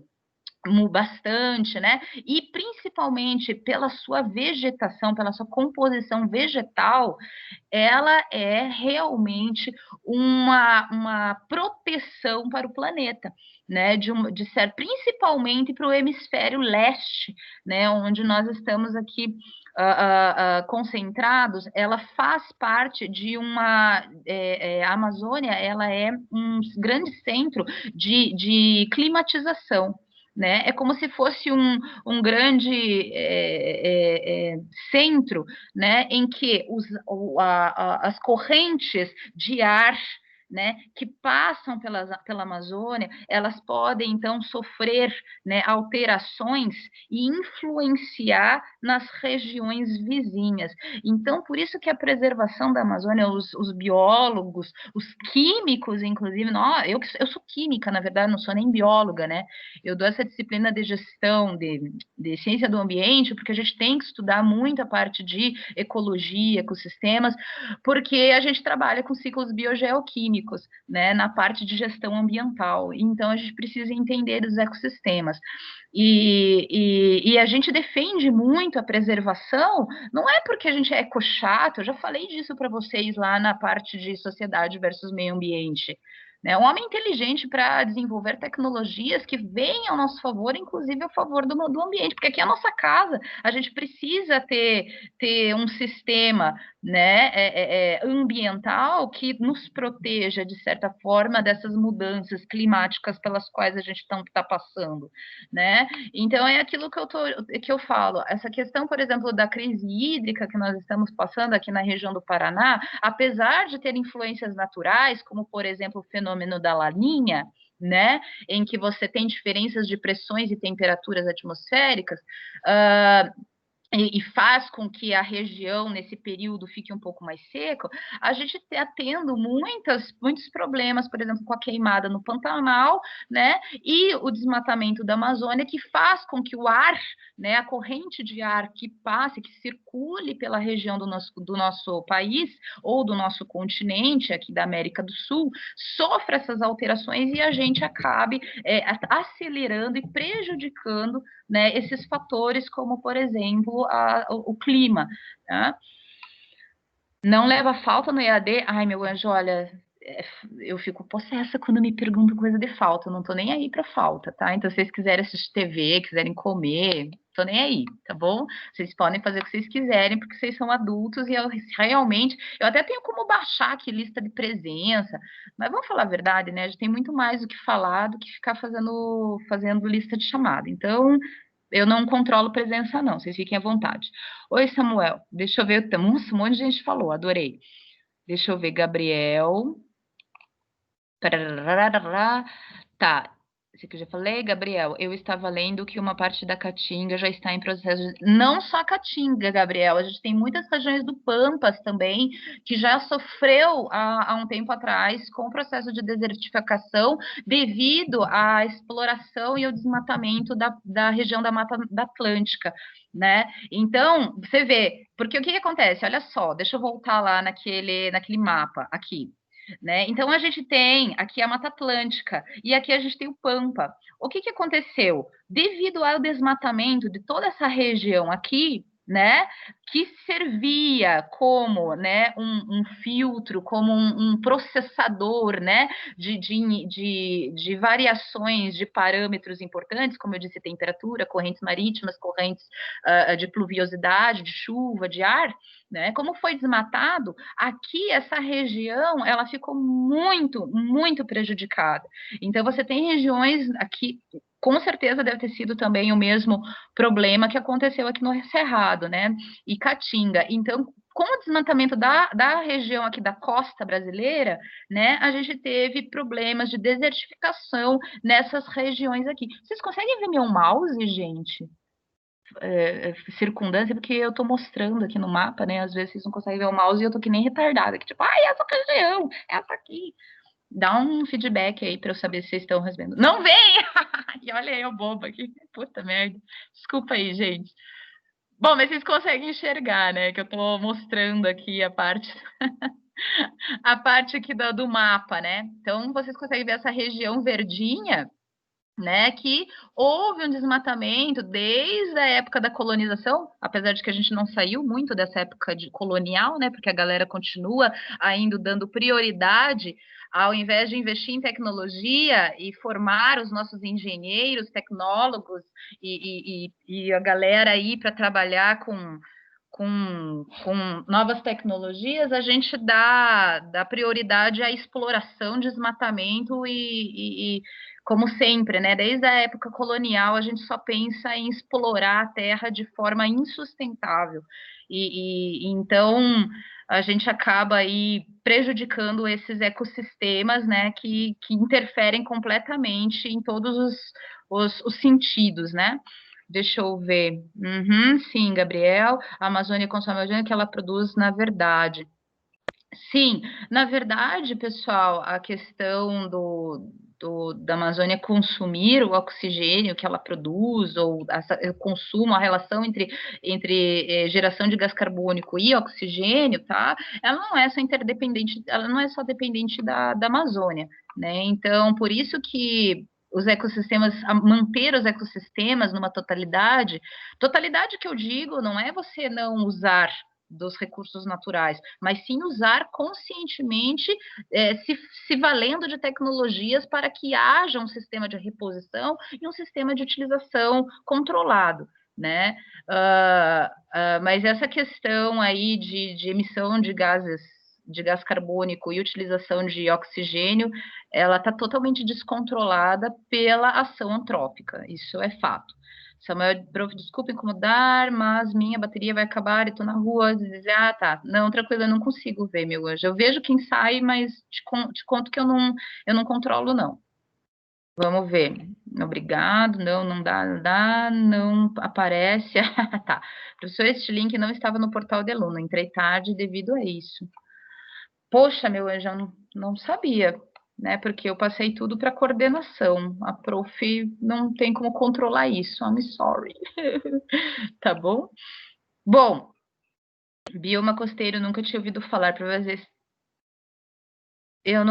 bastante, né? E principalmente pela sua vegetação, pela sua composição vegetal, ela é realmente uma proteção para o planeta, né? De ser principalmente para o hemisfério leste, né? Onde nós estamos aqui concentrados, ela faz parte de a Amazônia, ela é um grande centro de climatização. Né? É como se fosse um grande centro, né, em que as correntes de ar, né, que passam pela Amazônia, elas podem então sofrer, né, alterações e influenciar nas regiões vizinhas. Então, por isso que a preservação da Amazônia, os biólogos, os químicos, inclusive, eu sou química, na verdade, não sou nem bióloga, né? Eu dou essa disciplina de gestão, de ciência do ambiente, porque a gente tem que estudar muito a parte de ecologia, ecossistemas, porque a gente trabalha com ciclos biogeoquímicos, né, na parte de gestão ambiental. Então, a gente precisa entender os ecossistemas. E a gente defende muito a preservação, não é porque a gente é ecochato, eu já falei disso para vocês lá na parte de sociedade versus meio ambiente. né? Um homem inteligente para desenvolver tecnologias que venham ao nosso favor, inclusive a favor do ambiente, porque aqui é a nossa casa, a gente precisa ter um sistema, né, ambiental que nos proteja, de certa forma, dessas mudanças climáticas pelas quais a gente está passando, né? Então, é aquilo que eu falo, essa questão, por exemplo, da crise hídrica que nós estamos passando aqui na região do Paraná, apesar de ter influências naturais, como, por exemplo, o fenômeno da Laninha, né, em que você tem diferenças de pressões e temperaturas atmosféricas, e faz com que a região nesse período fique um pouco mais seco, a gente está tendo muitos problemas, por exemplo, com a queimada no Pantanal, né, e o desmatamento da Amazônia, que faz com que o ar, né, a corrente de ar que passe, que circule pela região do nosso país, ou do nosso continente, aqui da América do Sul, sofra essas alterações e a gente acabe acelerando e prejudicando, né, esses fatores, como, por exemplo, o clima. Tá? Não leva falta no EAD? Ai, meu anjo, olha, eu fico possessa quando me perguntam coisa de falta, eu não tô nem aí para falta, tá? Então, se vocês quiserem assistir TV, quiserem comer, tô nem aí, tá bom? Vocês podem fazer o que vocês quiserem, porque vocês são adultos e eu até tenho como baixar aqui lista de presença, mas vamos falar a verdade, né? A gente tem muito mais o que falar do que ficar fazendo lista de chamada. Então, eu não controlo presença, não. Vocês fiquem à vontade. Oi, Samuel. Deixa eu ver. Um monte de gente falou. Adorei. Deixa eu ver. Gabriel. Tá. Esse aqui eu já falei, Gabriel. Eu estava lendo que uma parte da Caatinga já está em processo de... Não só a Caatinga, Gabriel. A gente tem muitas regiões do Pampas também que já sofreu há um tempo atrás com o processo de desertificação devido à exploração e ao desmatamento da região da Mata da Atlântica, né? Então, você vê, porque o que acontece? Olha só, deixa eu voltar lá naquele mapa aqui. Né? Então, a gente tem aqui a Mata Atlântica e aqui a gente tem o Pampa. O que aconteceu? Devido ao desmatamento de toda essa região aqui, né, que servia como, né, um filtro, como um processador, né, de variações de parâmetros importantes, como eu disse, temperatura, correntes marítimas, correntes de pluviosidade, de chuva, de ar, né, como foi desmatado, aqui essa região, ela ficou muito, muito prejudicada. Então, você tem regiões aqui, com certeza deve ter sido também o mesmo problema que aconteceu aqui no Cerrado, né? E Caatinga. Então, com o desmatamento da região aqui da costa brasileira, né, a gente teve problemas de desertificação nessas regiões aqui. Vocês conseguem ver meu mouse, gente? Circundância, porque eu tô mostrando aqui no mapa, né? Às vezes vocês não conseguem ver o mouse e eu tô que nem retardada, que tipo, ai, essa região, essa aqui. Dá um feedback aí para eu saber se vocês estão recebendo. Não vem! E olha aí o bobo aqui. Puta merda. Desculpa aí, gente. Bom, mas vocês conseguem enxergar, né? Que eu tô mostrando aqui a parte a parte aqui do mapa, né? Então, vocês conseguem ver essa região verdinha, né, que houve um desmatamento desde a época da colonização, apesar de que a gente não saiu muito dessa época colonial, né, porque a galera continua ainda dando prioridade, ao invés de investir em tecnologia e formar os nossos engenheiros, tecnólogos e a galera aí para trabalhar com novas tecnologias, a gente dá prioridade à exploração, desmatamento e como sempre, né? Desde a época colonial, a gente só pensa em explorar a terra de forma insustentável. Então a gente acaba aí prejudicando esses ecossistemas, né? Que interferem completamente em todos os sentidos, né? Deixa eu ver. Sim, Gabriel. A Amazônia consome a Amazônia que ela produz, na verdade. Sim, na verdade, pessoal, a questão da Amazônia consumir o oxigênio que ela produz, ou o consumo, a relação entre geração de gás carbônico e oxigênio, tá? Ela não é só interdependente, ela não é só dependente da Amazônia, né? Então, por isso que os ecossistemas, manter os ecossistemas numa totalidade que eu digo, não é você não usar, dos recursos naturais, mas sim usar conscientemente, se valendo de tecnologias para que haja um sistema de reposição e um sistema de utilização controlado, né? Mas essa questão aí de emissão de gás carbônico e utilização de oxigênio, ela está totalmente descontrolada pela ação antrópica, isso é fato. Samuel, prof, desculpa incomodar, mas minha bateria vai acabar e estou na rua. Ah, tá. Não, tranquilo, eu não consigo ver, meu anjo. Eu vejo quem sai, mas te conto que eu não controlo, não. Vamos ver. Obrigado. Não dá, não aparece. Tá. Professor, este link não estava no portal de aluno. Entrei tarde devido a isso. Poxa, meu anjo, eu não sabia, né? Porque eu passei tudo para coordenação. A prof não tem como controlar isso. I'm sorry. Tá bom? Bom, bioma costeiro, nunca tinha ouvido falar para vocês. Eu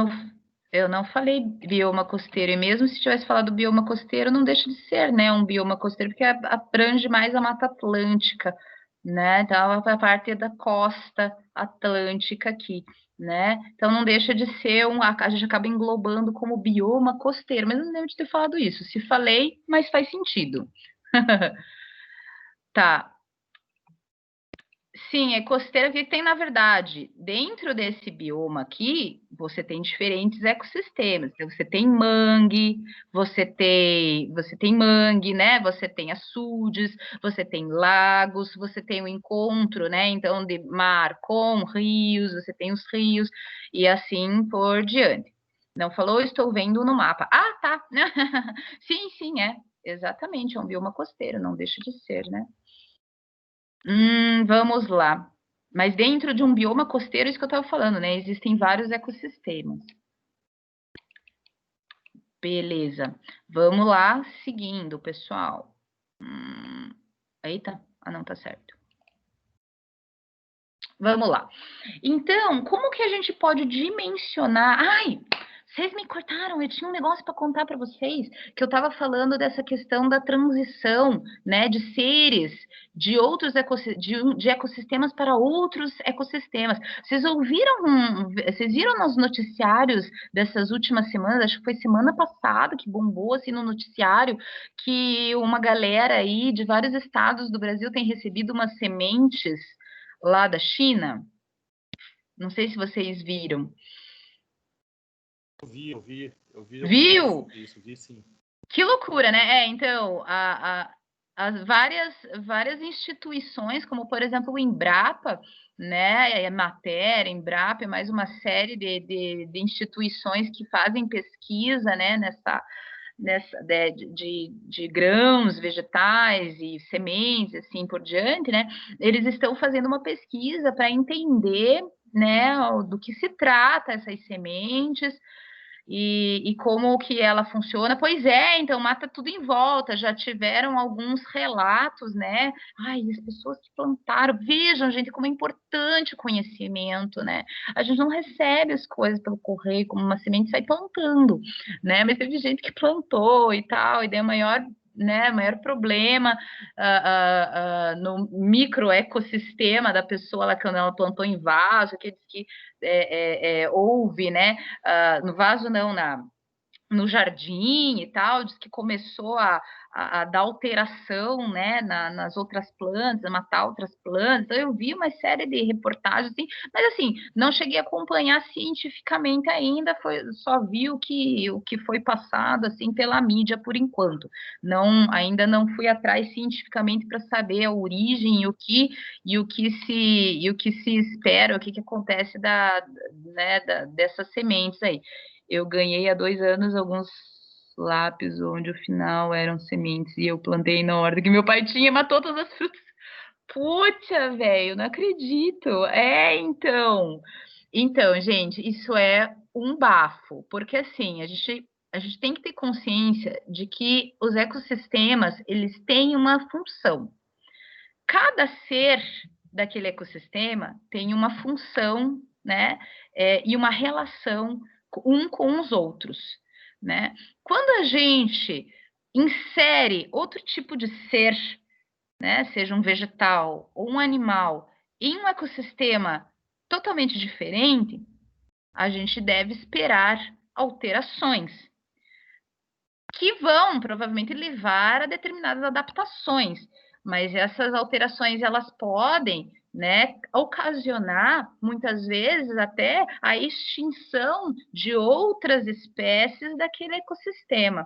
não falei bioma costeiro, e mesmo se tivesse falado bioma costeiro, não deixa de ser, né, um bioma costeiro, porque abrange mais a Mata Atlântica, né, então a parte da costa atlântica aqui, né, então não deixa de ser a gente acaba englobando como bioma costeiro, mas não lembro de ter falado isso, se falei, mas faz sentido. Tá. Sim, é costeira que tem, na verdade, dentro desse bioma aqui, você tem diferentes ecossistemas. Então, você tem mangue, né? Você tem açudes, você tem lagos, você tem o encontro, né? Então, de mar com rios, você tem os rios, e assim por diante. Não falou, estou vendo no mapa. Ah, tá. Sim, exatamente, é um bioma costeiro, não deixa de ser, né? Vamos lá. Mas dentro de um bioma costeiro, isso que eu estava falando, né? Existem vários ecossistemas. Beleza. Vamos lá, seguindo, pessoal. Eita, não, tá certo. Vamos lá. Então, como que a gente pode dimensionar? Ai, vocês me cortaram, eu tinha um negócio para contar para vocês, que eu estava falando dessa questão da transição, né, de seres de outros de ecossistemas para outros ecossistemas. Vocês viram nos noticiários dessas últimas semanas, acho que foi semana passada que bombou assim no noticiário, que uma galera aí de vários estados do Brasil tem recebido umas sementes lá da China? Não sei se vocês viram. Eu vi. Viu? Isso, vi sim. Que loucura, né? Então, as várias instituições, como por exemplo o Embrapa, né? A Emater, Embrapa, mais uma série de instituições que fazem pesquisa, né? De grãos, vegetais e sementes, assim por diante, né? Eles estão fazendo uma pesquisa para entender, né, do que se trata essas sementes e como que ela funciona. Pois é, então mata tudo em volta. Já tiveram alguns relatos, né? Ai, as pessoas que plantaram. Vejam, gente, como é importante o conhecimento, né? A gente não recebe as coisas pelo correio, como uma semente sai plantando, né? Mas teve gente que plantou e tal, e deu maior problema no microecossistema da pessoa lá quando ela plantou em vaso, que diz que houve, né? No vaso não, no jardim e tal, diz que começou a dar alteração, né, nas outras plantas, a matar outras plantas. Então, eu vi uma série de reportagens, assim, mas assim, não cheguei a acompanhar cientificamente ainda, só vi o que foi passado, assim, pela mídia por enquanto. Ainda não fui atrás cientificamente para saber a origem e o que se espera, o que acontece dessas sementes aí. Eu ganhei há 2 anos alguns lápis onde o final eram sementes e eu plantei na ordem que meu pai tinha, matou todas as frutas. Puta, velho, não acredito. Então. Então, gente, isso é um bafo, porque assim, a gente tem que ter consciência de que os ecossistemas, eles têm uma função. Cada ser daquele ecossistema tem uma função, né, e uma relação com os outros, né? Quando a gente insere outro tipo de ser, né, seja um vegetal ou um animal, em um ecossistema totalmente diferente, a gente deve esperar alterações que vão provavelmente levar a determinadas adaptações, mas essas alterações elas podem, né, ocasionar muitas vezes até a extinção de outras espécies daquele ecossistema,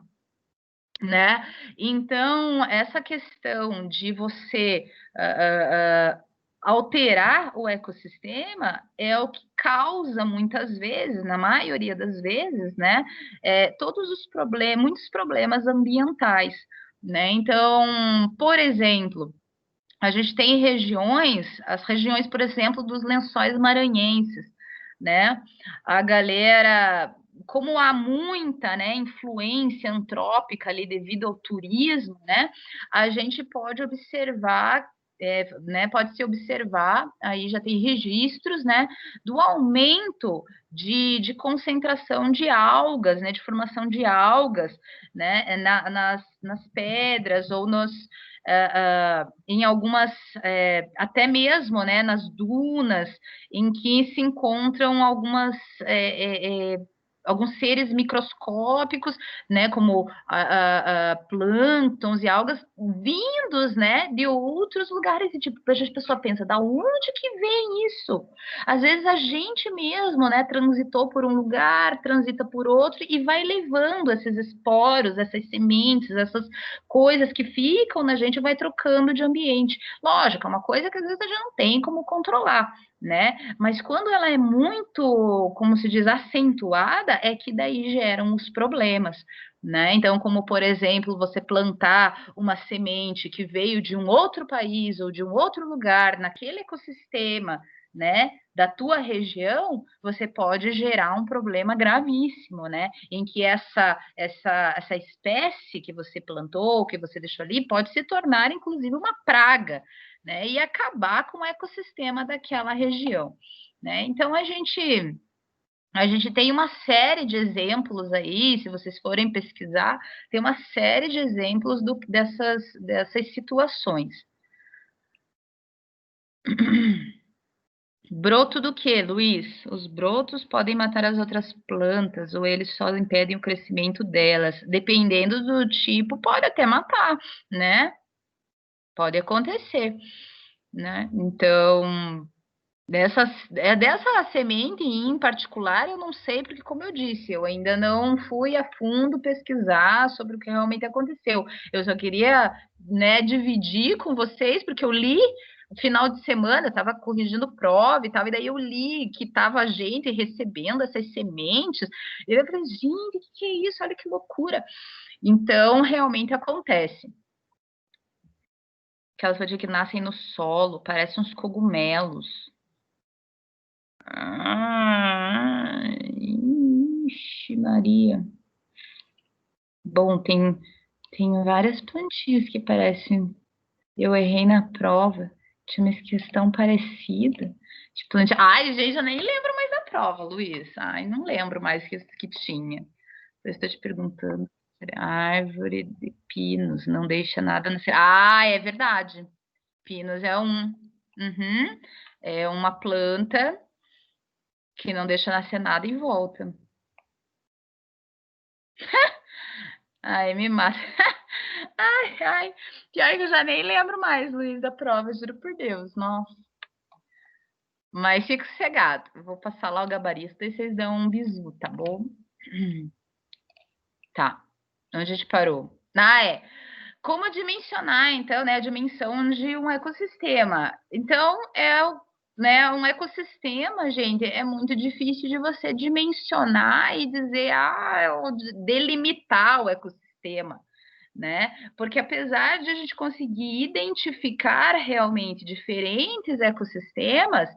né? Então essa questão de você alterar o ecossistema é o que causa muitas vezes, na maioria das vezes, né, todos os problemas, muitos problemas ambientais, né? Então, por exemplo, a gente tem regiões, as regiões, por exemplo, dos Lençóis Maranhenses, né? A galera, como há muita, né, influência antrópica ali devido ao turismo, né? A gente pode observar, né? Pode se observar, aí já tem registros, né? Do aumento de concentração de algas, né? De formação de algas, né? Nas pedras ou em algumas, até mesmo, né, nas dunas, em que se encontram alguns seres microscópicos, né, como plânctons e algas vindos, né, de outros lugares. E tipo, a pessoa pensa, da onde que vem isso? Às vezes a gente mesmo, né, transitou por um lugar, transita por outro e vai levando esses esporos, essas sementes, essas coisas que ficam na gente, vai trocando de ambiente. Lógico, é uma coisa que às vezes a gente não tem como controlar, né? Mas quando ela é muito, como se diz, acentuada, é que daí geram os problemas, né? Então, como por exemplo, você plantar uma semente que veio de um outro país ou de um outro lugar naquele ecossistema, né, da tua região, você pode gerar um problema gravíssimo, né? Em que essa espécie que você plantou, que você deixou ali, pode se tornar, inclusive, uma praga, né? E acabar com o ecossistema daquela região, né? Então, a gente tem uma série de exemplos aí, se vocês forem pesquisar, tem uma série de exemplos dessas situações. Broto do que, Luiz? Os brotos podem matar as outras plantas ou eles só impedem o crescimento delas. Dependendo do tipo, pode até matar, né? Pode acontecer, né? Então, dessa semente em particular, eu não sei, porque, como eu disse, eu ainda não fui a fundo pesquisar sobre o que realmente aconteceu. Eu só queria, né, dividir com vocês, porque eu li no final de semana, eu estava corrigindo prova e tal, e daí eu li que estava a gente recebendo essas sementes, e eu falei, gente, o que é isso? Olha que loucura. Então, realmente acontece. Aquelas coisas que nascem no solo, parecem uns cogumelos. Ixi, Maria. Bom, tem várias plantinhas que parecem. Eu errei na prova. Tinha uma questão parecida. De plantinha. Ai, gente, eu nem lembro mais da prova, Luiz. Ai, não lembro mais que tinha. Eu estou te perguntando. Árvore de pinos, não deixa nada no. Ah, é verdade. Pinos é é uma planta que não deixa nascer nada em volta. Ai, me mata. Ai, ai. Pior que eu já nem lembro mais, Luiz, da prova, juro por Deus. Nossa. Mas fica sossegado. Eu vou passar lá o gabarito e vocês dão um bisu, tá bom? Tá. Onde a gente parou? Ah, é. Como dimensionar, então, né, a dimensão de um ecossistema? Então, né, um ecossistema, gente, é muito difícil de você dimensionar e dizer, delimitar o ecossistema, né? Porque apesar de a gente conseguir identificar realmente diferentes ecossistemas,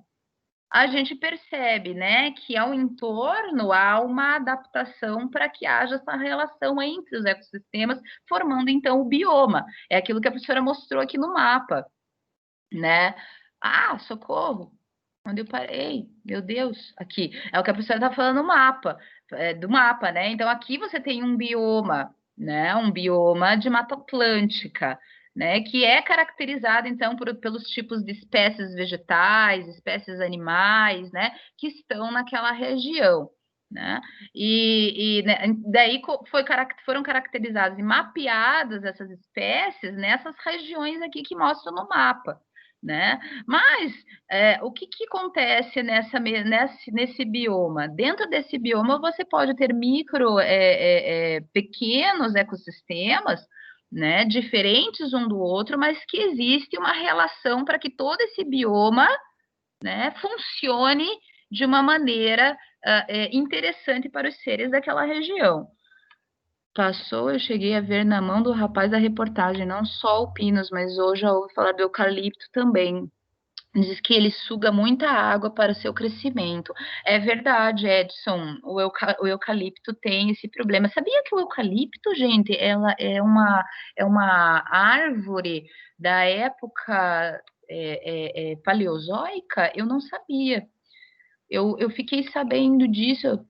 a gente percebe, né, que ao entorno há uma adaptação para que haja essa relação entre os ecossistemas, formando então o bioma. É aquilo que a professora mostrou aqui no mapa, né? Ah, socorro! Onde eu parei? Meu Deus, aqui. É o que a professora está falando no mapa, do mapa, né? Então aqui você tem um bioma, né? Um bioma de Mata Atlântica, né, que é caracterizada, então, pelos tipos de espécies vegetais, espécies animais, né, que estão naquela região, né, né, daí foram caracterizadas e mapeadas essas espécies nessas regiões aqui que mostram no mapa, né, mas o que acontece nesse bioma? Dentro desse bioma você pode ter pequenos ecossistemas, né, diferentes um do outro, mas que existe uma relação para que todo esse bioma, né, funcione de uma maneira interessante para os seres daquela região. Passou, eu cheguei a ver na mão do rapaz da reportagem, não só o pinus, mas hoje já ouvi falar do eucalipto também. Diz que ele suga muita água para o seu crescimento. É verdade, Edson. O eucalipto tem esse problema. Sabia que o eucalipto, gente, ela é uma árvore da época paleozoica? Eu não sabia. Eu fiquei sabendo disso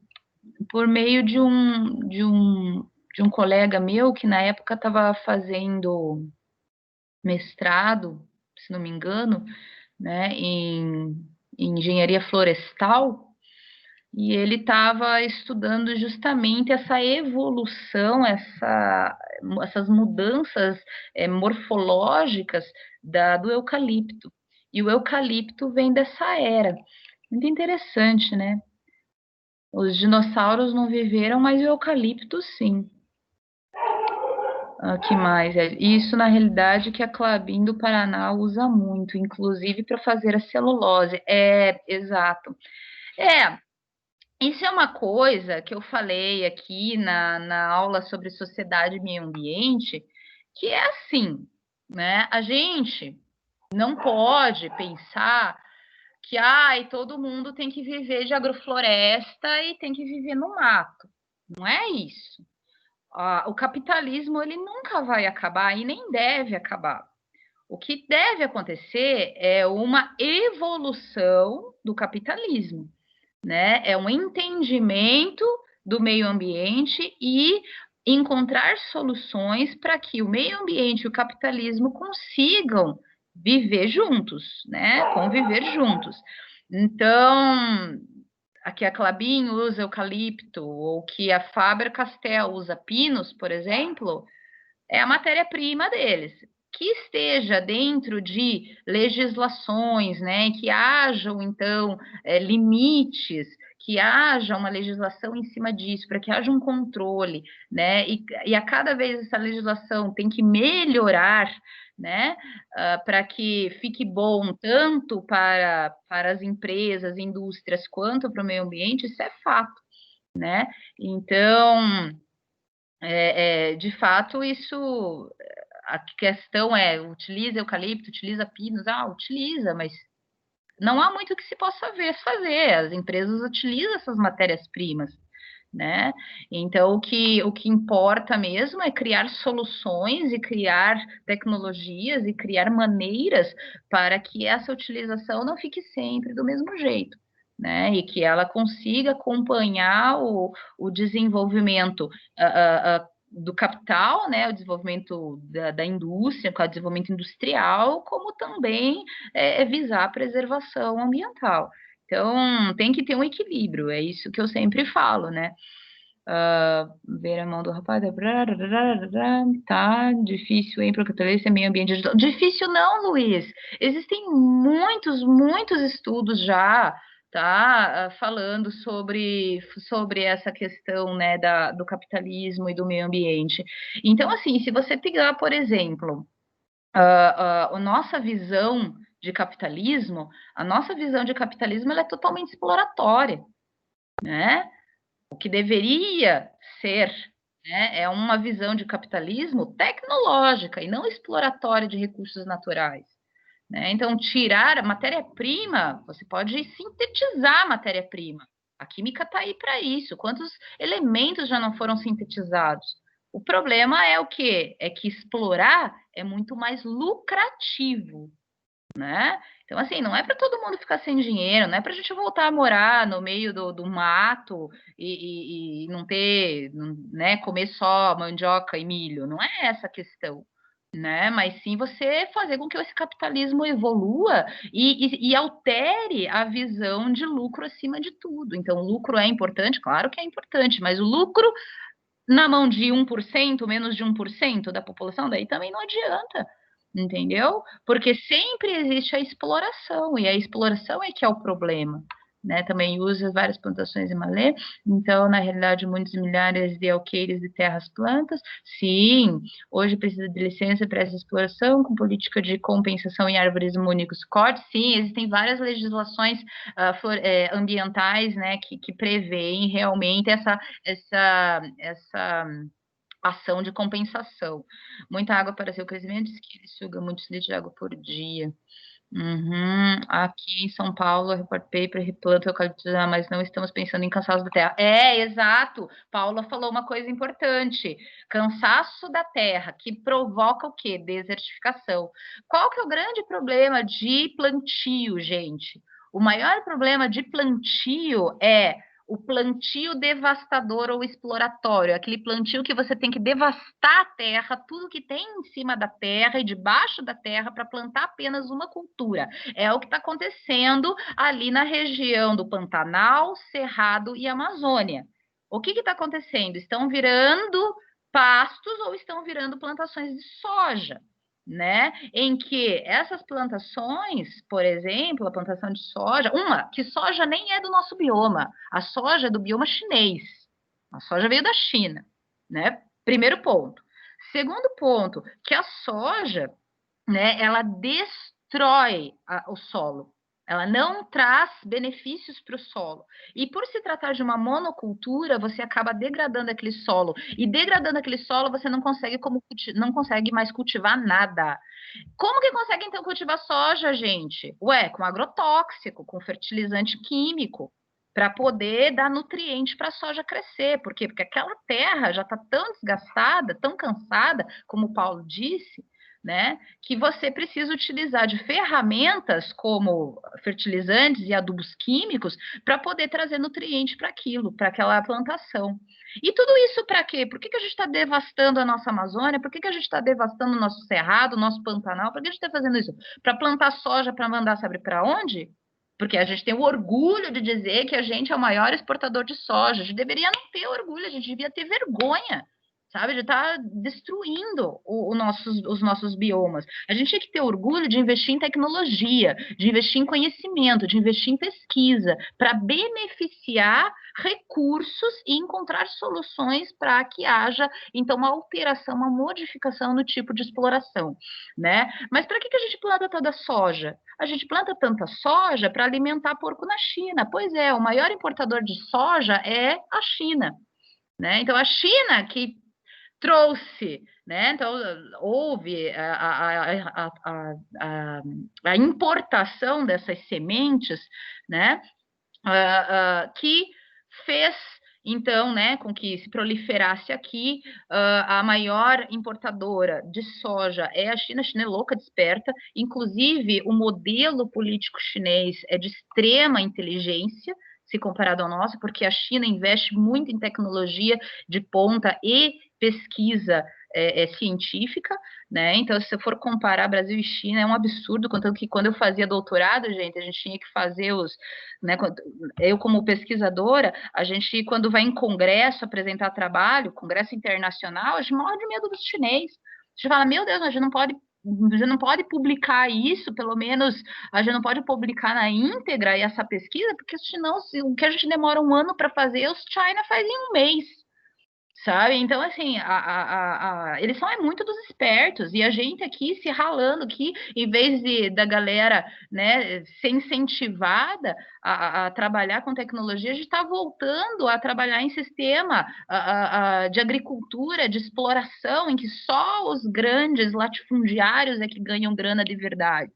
por meio de um colega meu que na época estava fazendo mestrado, se não me engano, né, em engenharia florestal, e ele estava estudando justamente essa evolução, essas mudanças morfológicas do eucalipto. E o eucalipto vem dessa era. Muito interessante, né? Os dinossauros não viveram, mas o eucalipto sim. Que mais? Isso, na realidade, que a Klabin do Paraná usa muito, inclusive para fazer a celulose. Exato. Isso é uma coisa que eu falei aqui na aula sobre sociedade e meio ambiente, que é assim, né? A gente não pode pensar que todo mundo tem que viver de agrofloresta e tem que viver no mato. Não é isso. O capitalismo ele nunca vai acabar e nem deve acabar. O que deve acontecer é uma evolução do capitalismo, né? É um entendimento do meio ambiente e encontrar soluções para que o meio ambiente e o capitalismo consigam viver juntos, né? Conviver juntos. Então, aqui a Klabin usa eucalipto, ou que a Faber-Castell usa pinos, por exemplo, é a matéria-prima deles. Que esteja dentro de legislações, né, que hajam, então, limites, que haja uma legislação em cima disso, para que haja um controle, né, e a cada vez essa legislação tem que melhorar, né, para que fique bom tanto para as empresas, indústrias, quanto para o meio ambiente, isso é fato, né, então, de fato, isso, a questão utiliza eucalipto, utiliza pinos, utiliza, mas não há muito que se possa fazer, as empresas utilizam essas matérias-primas, né? Então, o que importa mesmo é criar soluções e criar tecnologias e criar maneiras para que essa utilização não fique sempre do mesmo jeito, né? E que ela consiga acompanhar o desenvolvimento do capital, né? O desenvolvimento da indústria, com o desenvolvimento industrial, como também visar a preservação ambiental. Então, tem que ter um equilíbrio, é isso que eu sempre falo, né? Ver a mão do rapaz, tá difícil, hein, porque esse é meio ambiente digital. Difícil não, Luiz. Existem muitos estudos já, tá, falando sobre essa questão, né, do capitalismo e do meio ambiente. Então, assim, se você pegar, por exemplo, a nossa visão de capitalismo, ela é totalmente exploratória, né? O que deveria ser, né, é uma visão de capitalismo tecnológica e não exploratória de recursos naturais, né? Então, tirar a matéria-prima, você pode sintetizar a matéria-prima. A química está aí para isso. Quantos elementos já não foram sintetizados? O problema é o quê? É que explorar é muito mais lucrativo, né? Então, assim, não é para todo mundo ficar sem dinheiro, não é para a gente voltar a morar no meio do mato e não ter, né, comer só mandioca e milho, não é essa a questão, né? Mas sim você fazer com que esse capitalismo evolua e altere a visão de lucro acima de tudo. Então, o lucro é importante, claro que é importante, mas o lucro na mão de 1%, menos de 1% da população, daí também não adianta, entendeu? Porque sempre existe a exploração, e a exploração é que é o problema. Né, também usa várias plantações em Malê, então, na realidade, muitos milhares de alqueires de terras plantas, sim, hoje precisa de licença para essa exploração, com política de compensação em árvores únicos cortes, sim, existem várias legislações ambientais, né, que prevêem realmente essa ação de compensação. Muita água para seu crescimento, diz que ele suga muitos litros de água por dia. Uhum. Aqui em São Paulo, a Report Paper replanta eucalipto, mas não estamos pensando em cansaço da terra. É, exato. Paula falou uma coisa importante. Cansaço da terra, que provoca o quê? Desertificação. Qual que é o grande problema de plantio, gente? O maior problema de plantio é o plantio devastador ou exploratório, aquele plantio que você tem que devastar a terra, tudo que tem em cima da terra e debaixo da terra para plantar apenas uma cultura. É o que está acontecendo ali na região do Pantanal, Cerrado e Amazônia. O que está acontecendo? Estão virando pastos ou estão virando plantações de soja, né? Em que essas plantações, por exemplo, a plantação de soja, que soja nem é do nosso bioma, a soja é do bioma chinês, a soja veio da China, né? Primeiro ponto. Segundo ponto, que a soja, né, ela destrói o solo. Ela não traz benefícios para o solo. E por se tratar de uma monocultura, você acaba degradando aquele solo. E degradando aquele solo, você não consegue mais cultivar nada. Como que consegue, então, cultivar soja, gente? Ué, com agrotóxico, com fertilizante químico, para poder dar nutriente para a soja crescer. Por quê? Porque aquela terra já está tão desgastada, tão cansada, como o Paulo disse, né, que você precisa utilizar de ferramentas como fertilizantes e adubos químicos para poder trazer nutriente para aquilo, para aquela plantação. E tudo isso para quê? Por que a gente está devastando a nossa Amazônia? Por que a gente está devastando o nosso Cerrado, o nosso Pantanal? Por que a gente está fazendo isso? Para plantar soja, para mandar sabe para onde? Porque a gente tem o orgulho de dizer que a gente é o maior exportador de soja. A gente deveria não ter orgulho, a gente devia ter vergonha, sabe? De estar destruindo os nossos biomas. A gente tinha que ter orgulho de investir em tecnologia, de investir em conhecimento, de investir em pesquisa, para beneficiar recursos e encontrar soluções para que haja, então, uma alteração, uma modificação no tipo de exploração, né? Mas para que a gente planta toda a soja? A gente planta tanta soja para alimentar porco na China. Pois é, o maior importador de soja é a China, né? Então, a China que trouxe, né? Então, houve a importação dessas sementes, né? Que fez então, né, com que se proliferasse aqui, a maior importadora de soja é a China. A China é louca, desperta, inclusive o modelo político chinês é de extrema inteligência, se comparado ao nosso, porque a China investe muito em tecnologia de ponta e pesquisa científica, né? Então, se você for comparar Brasil e China, é um absurdo, contanto que quando eu fazia doutorado, gente, a gente tinha que fazer né, eu como pesquisadora, a gente, quando vai em congresso apresentar trabalho, congresso internacional, a gente morre de medo dos chinês. A gente fala, meu Deus, a gente não pode publicar isso, pelo menos a gente não pode publicar na íntegra essa pesquisa, porque senão o que a gente demora um ano para fazer, os China faz em um mês. Sabe? Então, assim, eles são muito dos espertos, e a gente aqui se ralando aqui, em vez da galera, né, ser incentivada a trabalhar com tecnologia, a gente está voltando a trabalhar em sistema de agricultura, de exploração, em que só os grandes latifundiários é que ganham grana de verdade.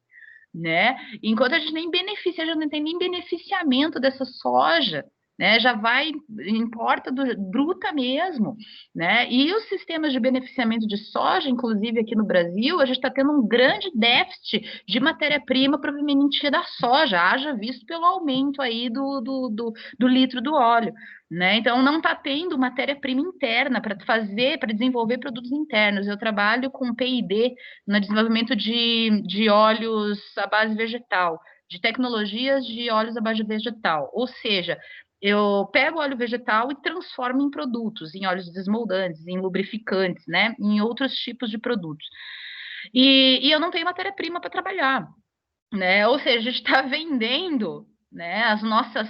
Né? Enquanto a gente nem beneficia, a gente não tem nem beneficiamento dessa soja, né? Já vai, importa bruta mesmo, né? E os sistemas de beneficiamento de soja, inclusive aqui no Brasil, a gente está tendo um grande déficit de matéria-prima proveniente da soja, haja visto pelo aumento aí do litro do óleo. Né? Então, não está tendo matéria-prima interna para desenvolver produtos internos. Eu trabalho com P&D no desenvolvimento de óleos à base vegetal, de tecnologias de óleos à base vegetal. Ou seja, eu pego óleo vegetal e transformo em produtos, em óleos desmoldantes, em lubrificantes, né? Em outros tipos de produtos. E eu não tenho matéria-prima para trabalhar, né? Ou seja, a gente está vendendo, né, as nossas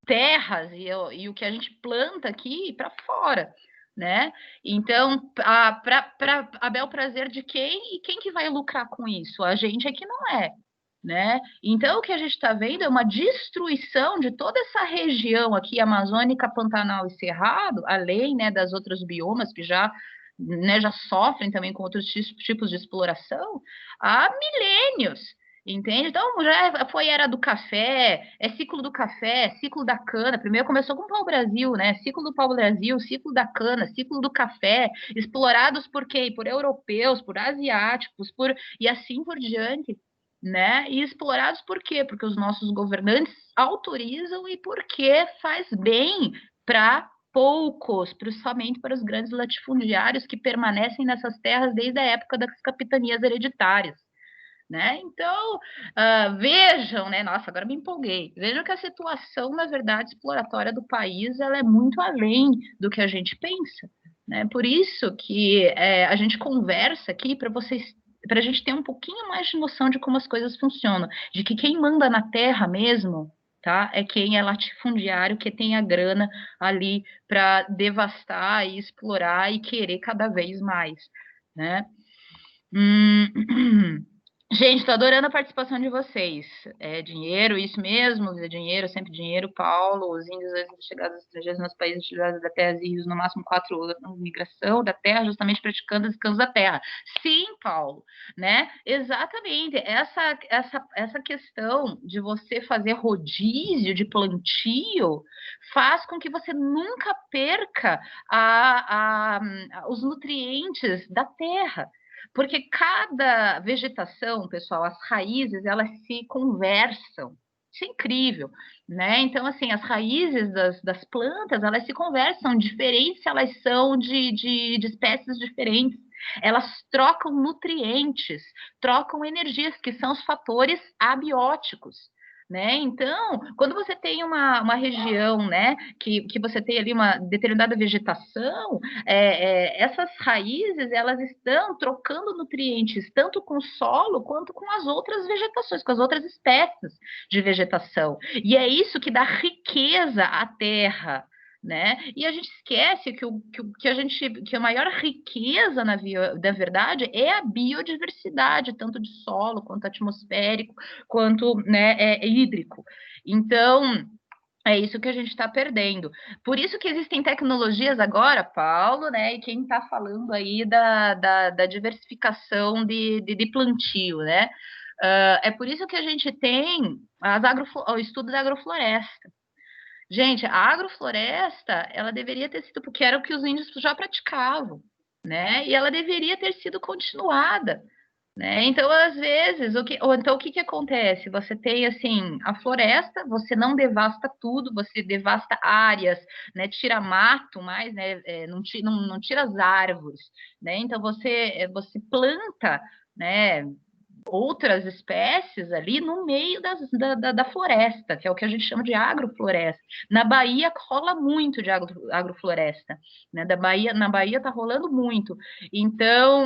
terras e o que a gente planta aqui para fora, né? Então, para a bel prazer de quem e quem que vai lucrar com isso? A gente é que não é, né? Então, o que a gente está vendo é uma destruição de toda essa região aqui, amazônica, Pantanal e Cerrado, além, né, das outras biomas que já, né, já sofrem também com outros tipos de exploração, há milênios. Entende? Então, já foi era do café, é ciclo do café, ciclo da cana. Primeiro começou com o pau-brasil, né? Ciclo do pau-brasil, ciclo da cana, ciclo do café, explorados por quem? Por europeus, por asiáticos, e assim por diante, né? E explorados por quê? Porque os nossos governantes autorizam e porque faz bem para poucos, principalmente para os grandes latifundiários que permanecem nessas terras desde a época das capitanias hereditárias. Né? Então, vejam, né? Nossa, agora me empolguei. Vejam que a situação, na verdade, exploratória do país, ela é muito além do que a gente pensa, né? Por isso que a gente conversa aqui para a gente ter um pouquinho mais de noção de como as coisas funcionam, de que quem manda na terra mesmo, tá? É quem é latifundiário, que tem a grana ali para devastar e explorar e querer cada vez mais, né? Gente, estou adorando a participação de vocês. É dinheiro, isso mesmo, é dinheiro, sempre dinheiro, Paulo. Os índios chegados estrangeiros nos países utilizados da terra e rios no máximo 4 anos de migração da terra, justamente praticando os canos da terra. Sim, Paulo, né? Exatamente. Essa questão de você fazer rodízio de plantio faz com que você nunca perca os nutrientes da terra. Porque cada vegetação, pessoal, as raízes, elas se conversam. Isso é incrível, né? Então, assim, as raízes das plantas, elas se conversam, diferentes elas são de espécies diferentes. Elas trocam nutrientes, trocam energias, que são os fatores abióticos. Né? Então, quando você tem uma região, né, que você tem ali uma determinada vegetação, essas raízes elas estão trocando nutrientes tanto com o solo quanto com as outras vegetações, com as outras espécies de vegetação. E é isso que dá riqueza à terra. Né? E a gente esquece que a maior riqueza da verdade é a biodiversidade, tanto de solo quanto atmosférico, quanto, né, hídrico. Então, é isso que a gente está perdendo. Por isso que existem tecnologias agora, Paulo, né? E quem está falando aí da diversificação de plantio, né? É por isso que a gente tem o estudo da agrofloresta. Gente, a agrofloresta, ela deveria ter sido, porque era o que os índios já praticavam, né? E ela deveria ter sido continuada, né? Então, às vezes, o que acontece? Você tem, assim, a floresta, você não devasta tudo, você devasta áreas, né? Tira mato mais, né? Não tira as árvores, né? Então, você planta, né, outras espécies ali no meio da floresta, que é o que a gente chama de agrofloresta. Na Bahia rola muito de agrofloresta, né? Na Bahia está rolando muito. Então,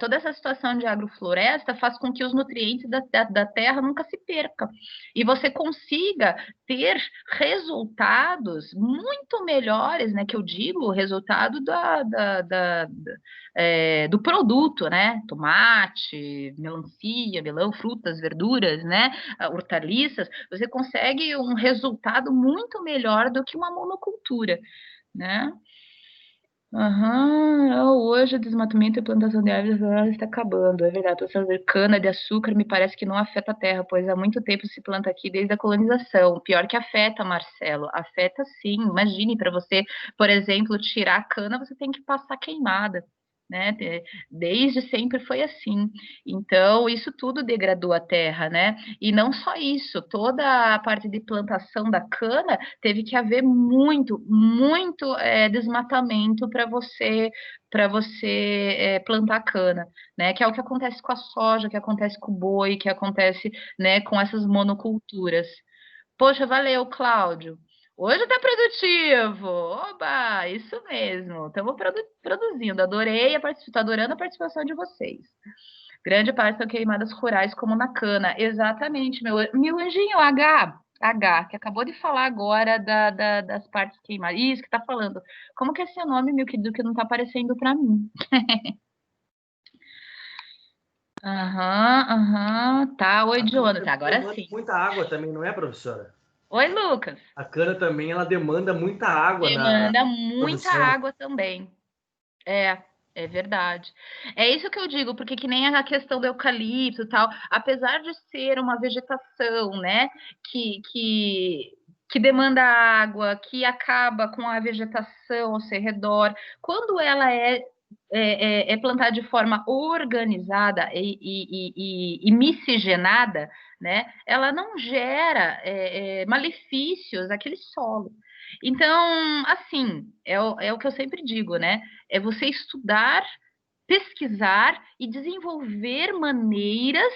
toda essa situação de agrofloresta faz com que os nutrientes da terra nunca se percam e você consiga ter resultados muito melhores, né? Que eu digo, o resultado do produto, né? Tomate, melancia, melão, frutas, verduras, né? Hortaliças, você consegue um resultado muito melhor do que uma monocultura, né? Aham, hoje o desmatamento e plantação de árvores está acabando, é verdade. A cana de açúcar me parece que não afeta a terra, pois há muito tempo se planta aqui desde a colonização. Pior que afeta, Marcelo, afeta sim. Imagine, para você, por exemplo, tirar a cana, você tem que passar queimada, né? Desde sempre foi assim. Então, isso tudo degradou a terra, né? E não só isso, toda a parte de plantação da cana teve que haver muito desmatamento para você plantar cana, né? Que é o que acontece com a soja, que acontece com o boi, que acontece, né, com essas monoculturas. Poxa, valeu, Cláudio. Hoje tá produtivo. Oba, isso mesmo. Estamos produzindo. Adorei tô adorando a participação de vocês. Grande parte são queimadas rurais, como na cana. Exatamente, meu anjinho H, que acabou de falar agora das partes queimadas. Isso que tá falando. Como que é seu nome, meu querido, que não tá aparecendo para mim? Aham, aham. Tá, oi, A cana Jonathan. também Agora demanda sim. muita água também, não é, professora? Oi, Lucas. A cana também, ela demanda muita água na Demanda muita produção. água também. É verdade. É isso que eu digo, porque que nem a questão do eucalipto e tal, apesar de ser uma vegetação, né, que, que demanda água, que acaba com a vegetação ao seu redor, quando ela é plantada de forma organizada e miscigenada, né, ela não gera malefícios àquele solo. Então, assim, é o que eu sempre digo, né? É você estudar, pesquisar e desenvolver maneiras,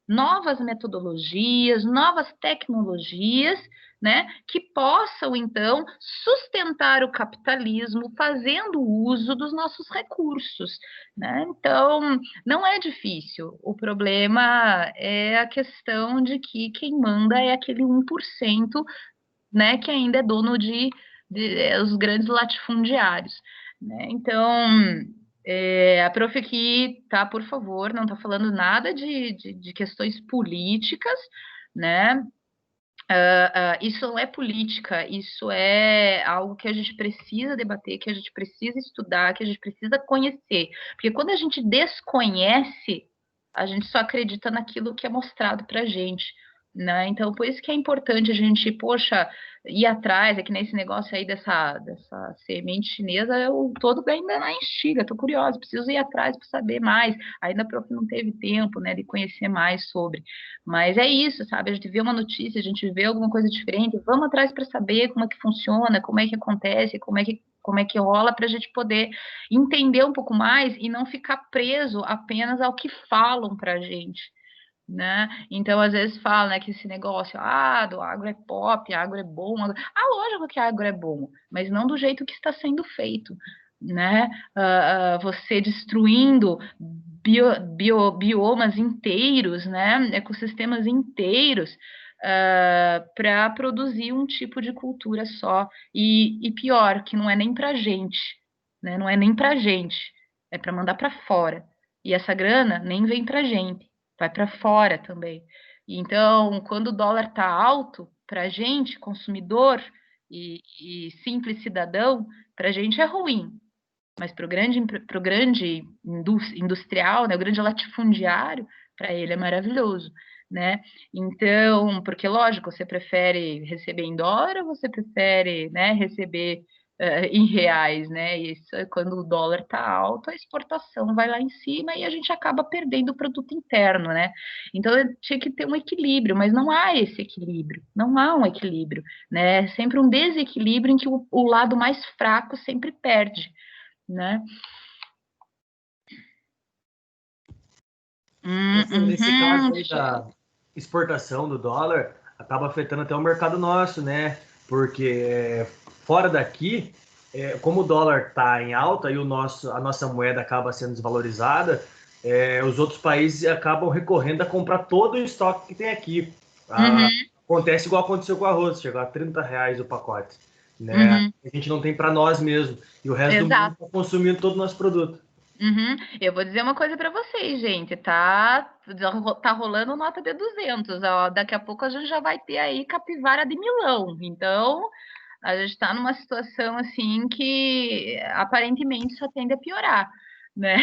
novas metodologias, novas tecnologias, né, que possam então sustentar o capitalismo fazendo uso dos nossos recursos, né? Então, não é difícil. O problema é a questão de que quem manda é aquele 1%, né, que ainda é dono de os grandes latifundiários, né? Então, a prof aqui, tá, por favor, não está falando nada de questões políticas, né? Isso não é política, isso é algo que a gente precisa debater, que a gente precisa estudar, que a gente precisa conhecer. Porque quando a gente desconhece, a gente só acredita naquilo que é mostrado para a gente, né? Então, por isso que é importante a gente, poxa, ir atrás, é que nesse negócio aí dessa semente chinesa, eu todo ainda na instiga, tô curiosa, preciso ir atrás para saber mais. Ainda a prof não teve tempo, né, de conhecer mais sobre. Mas é isso, sabe? A gente vê uma notícia, a gente vê alguma coisa diferente, vamos atrás para saber como é que funciona, como é que acontece, como é que rola, para a gente poder entender um pouco mais e não ficar preso apenas ao que falam para a gente, né? Então, às vezes fala, né, que esse negócio, do agro é pop, agro é bom. Lógico que agro é bom, mas não do jeito que está sendo feito, né? Você destruindo biomas inteiros, né? Ecossistemas inteiros, para produzir um tipo de cultura só. E pior, que não é nem para gente, né? Não é nem para gente, é para mandar para fora. E essa grana nem vem para gente, vai para fora também. Então, quando o dólar está alto, para a gente, consumidor e simples cidadão, para a gente é ruim, mas para o grande industrial, né, o grande latifundiário, para ele é maravilhoso, né? Então, porque lógico, você prefere receber em dólar ou você prefere, né, receber em reais, né? Isso é quando o dólar está alto, a exportação vai lá em cima e a gente acaba perdendo o produto interno, né? Então tinha que ter um equilíbrio, mas não há esse equilíbrio, não há um equilíbrio, né? É sempre um desequilíbrio em que o lado mais fraco sempre perde, né? Professor, nesse caso aí Deixa eu... da exportação do dólar, acaba afetando até o mercado nosso, né? Porque fora daqui, como o dólar está em alta e a nossa moeda acaba sendo desvalorizada, os outros países acabam recorrendo a comprar todo o estoque que tem aqui. Uhum, Acontece igual aconteceu com o arroz, chegou a R$ 30 o pacote, né? uhum, A gente não tem para nós mesmo e o resto do mundo exato. está consumindo todo o nosso produto. Uhum. Eu vou dizer uma coisa para vocês, gente, tá rolando nota de 200, ó, daqui a pouco a gente já vai ter aí capivara de Milão, então A gente está numa situação assim que aparentemente só tende a piorar, né?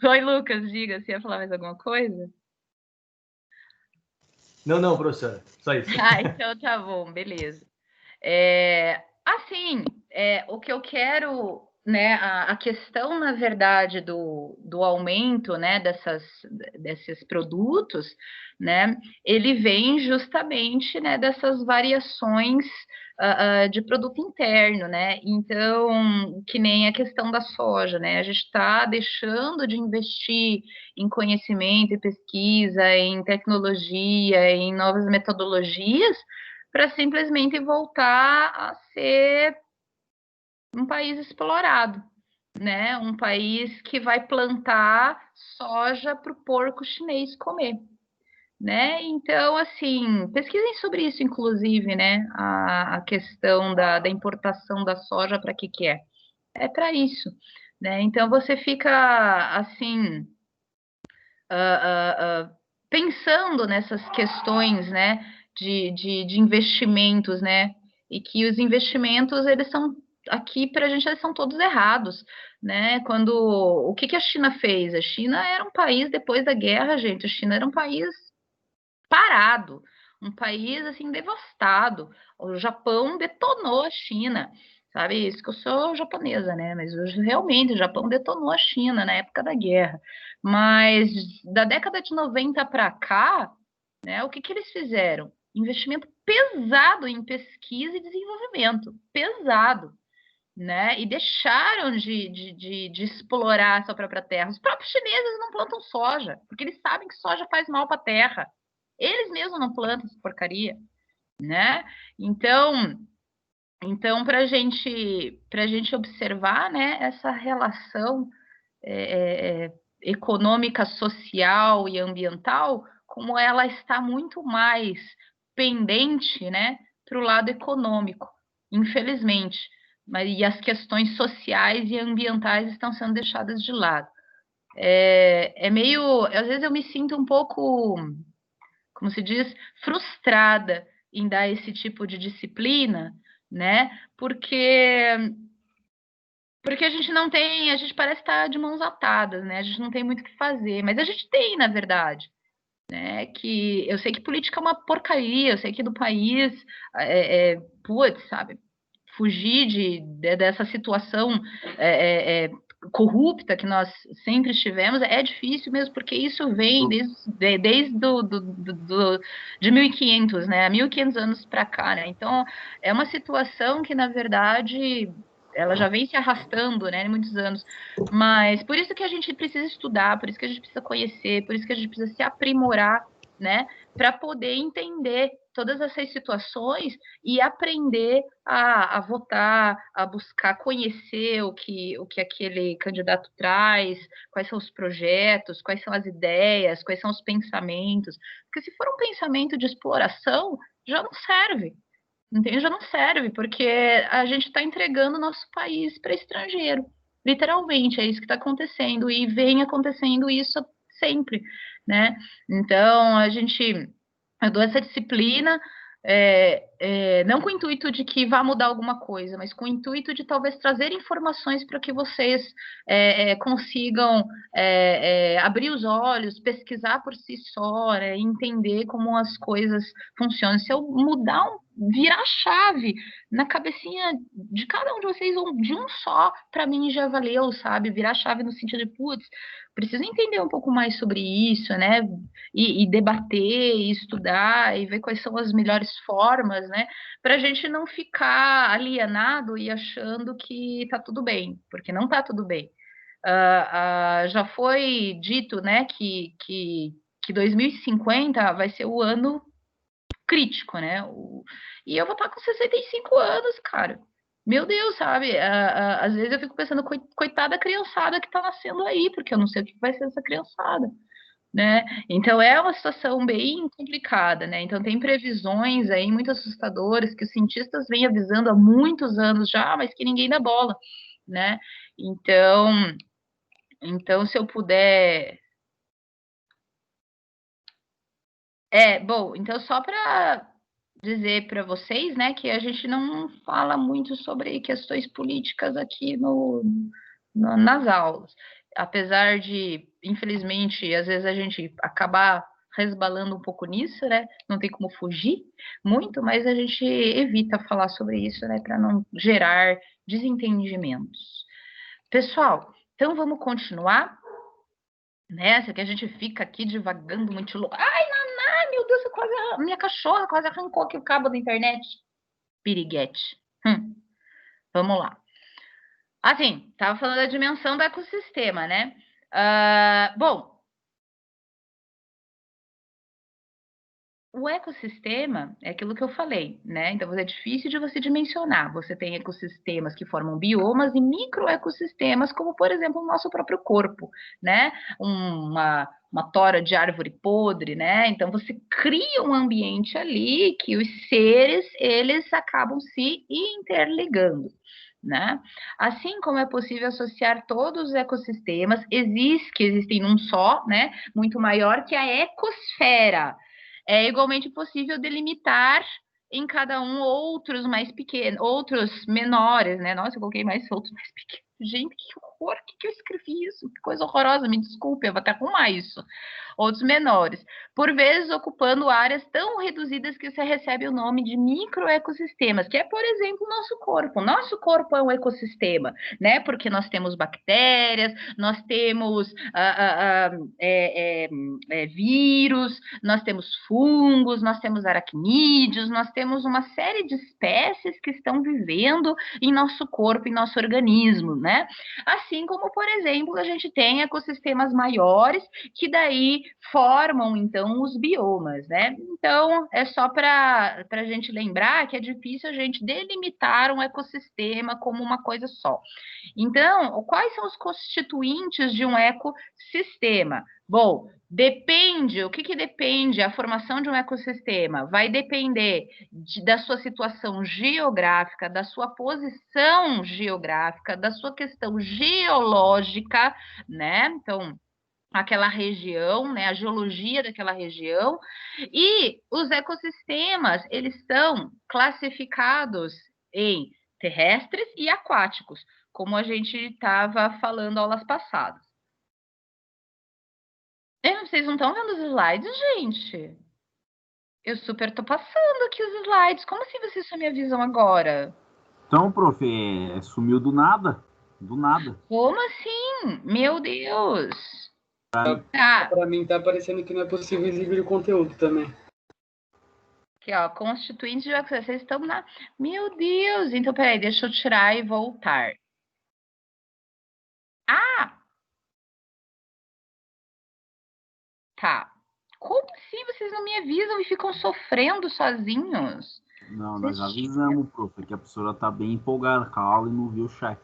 Oi, Lucas, diga, você ia falar mais alguma coisa? Não, professora, só isso. Então tá bom, beleza. Assim, o que eu quero, né, a questão, na verdade, do aumento, né, desses produtos, né, ele vem justamente, né, dessas variações de produto interno, né, então, que nem a questão da soja, né, a gente está deixando de investir em conhecimento e pesquisa, em tecnologia, em novas metodologias, para simplesmente voltar a ser um país explorado, né? Um país que vai plantar soja para o porco chinês comer, né? Então, assim, pesquisem sobre isso, inclusive, né? A questão da importação da soja, para que é? É para isso, né? Então, você fica, assim, pensando nessas questões, né, de investimentos, né, e que os investimentos, eles são, aqui para a gente, eles são todos errados, né, o que a China fez? A China era um país, depois da guerra, gente, a China era um país parado, um país, assim, devastado, o Japão detonou a China, sabe, isso que eu sou japonesa, né, mas hoje, realmente, o Japão detonou a China na época da guerra, mas da década de 90 para cá, né, o que eles fizeram? Investimento pesado em pesquisa e desenvolvimento, pesado, né, e deixaram de explorar a sua própria terra. Os próprios chineses não plantam soja, porque eles sabem que soja faz mal para a terra. Eles mesmos não plantam essa porcaria, né? Então para gente observar, né, essa relação econômica, social e ambiental, como ela está muito mais pendente, né, para o lado econômico, infelizmente. E as questões sociais e ambientais estão sendo deixadas de lado. Meio, às vezes eu me sinto um pouco, como se diz, frustrada em dar esse tipo de disciplina, né? Porque a gente não tem, a gente parece estar de mãos atadas, né? A gente não tem muito o que fazer, mas a gente tem, na verdade, né? Que eu sei que política é uma porcaria, eu sei que do país, putz, sabe? Fugir dessa situação corrupta que nós sempre estivemos é difícil mesmo, porque isso vem desde de 1500, né? 1500 anos para cá, né? Então, é uma situação que, na verdade, ela já vem se arrastando, né, em muitos anos. Mas por isso que a gente precisa estudar, por isso que a gente precisa conhecer, por isso que a gente precisa se aprimorar, né, para poder entender todas essas situações e aprender a votar, a buscar conhecer o que aquele candidato traz, quais são os projetos, quais são as ideias, quais são os pensamentos. Porque se for um pensamento de exploração, já não serve. Entende? Já não serve, porque a gente está entregando o nosso país para estrangeiro. Literalmente, é isso que está acontecendo, e vem acontecendo isso sempre, né? Então, eu dou essa disciplina, não com o intuito de que vá mudar alguma coisa, mas com o intuito de talvez trazer informações para que vocês consigam abrir os olhos, pesquisar por si só, né, entender como as coisas funcionam. Se eu mudar, virar a chave na cabecinha de cada um de vocês, ou de um só, para mim já valeu, sabe? Virar a chave no sentido de, putz, preciso entender um pouco mais sobre isso, né? E debater, e estudar, e ver quais são as melhores formas, né? Para a gente não ficar alienado e achando que está tudo bem, porque não está tudo bem. Já foi dito, né, que 2050 vai ser o ano crítico, né? E eu vou estar com 65 anos, cara. Meu Deus, sabe? Às vezes eu fico pensando, coitada da criançada que tá nascendo aí, porque eu não sei o que vai ser essa criançada, né? Então é uma situação bem complicada, né? Então tem previsões aí muito assustadoras que os cientistas vêm avisando há muitos anos já, mas que ninguém dá bola, né? Então se eu puder bom, então só para dizer para vocês, né, que a gente não fala muito sobre questões políticas aqui nas aulas. Apesar de, infelizmente, às vezes a gente acabar resbalando um pouco nisso, né? Não tem como fugir muito, mas a gente evita falar sobre isso, né, para não gerar desentendimentos. Pessoal, então vamos continuar, né? Que a gente fica aqui divagando muito louco. Ai, Naná, meu Deus, minha cachorra quase arrancou aqui o cabo da internet. Piriguete. Vamos lá. Assim, estava falando da dimensão do ecossistema, né? Bom, o ecossistema é aquilo que eu falei, né? Então, é difícil de você dimensionar. Você tem ecossistemas que formam biomas e microecossistemas, como, por exemplo, o nosso próprio corpo, né? Uma tora de árvore podre, né? Então, você cria um ambiente ali que os seres, eles acabam se interligando. Né? Assim como é possível associar todos os ecossistemas, que existem num só, né? Muito maior que a ecosfera. É igualmente possível delimitar em cada um outros mais pequenos, outros menores, né? Nossa, eu coloquei outros mais pequenos. Gente, que horror, que eu escrevi isso? Que coisa horrorosa, me desculpe, eu vou até arrumar isso. Outros menores, por vezes ocupando áreas tão reduzidas que você recebe o nome de microecossistemas, que é, por exemplo, o nosso corpo. Nosso corpo é um ecossistema, né? Porque nós temos bactérias, nós temos vírus, nós temos fungos, nós temos aracnídeos, nós temos uma série de espécies que estão vivendo em nosso corpo, em nosso organismo, né? Assim como, por exemplo, a gente tem ecossistemas maiores que daí formam, então, os biomas, né? Então, é só para a gente lembrar que é difícil a gente delimitar um ecossistema como uma coisa só. Então, quais são os constituintes de um ecossistema? Bom, depende, o que depende a formação de um ecossistema? Vai depender da sua situação geográfica, da sua posição geográfica, da sua questão geológica, né? Então, aquela região, né, a geologia daquela região, e os ecossistemas, eles são classificados em terrestres e aquáticos, como a gente estava falando aulas passadas. Vocês não estão vendo os slides, gente? Eu super tô passando aqui os slides. Como assim vocês só me avisam agora? Então, prof, sumiu do nada. Do nada. Como assim? Meu Deus. Tá. Para mim tá parecendo que não é possível exibir o conteúdo também. Aqui, ó, constituintes de vocês estão na... Meu Deus! Então, peraí, deixa eu tirar e voltar. Ah! Tá. Como assim vocês não me avisam e ficam sofrendo sozinhos? Não, nós avisamos, prof, que a professora tá bem empolgada com a aula e não viu o chat.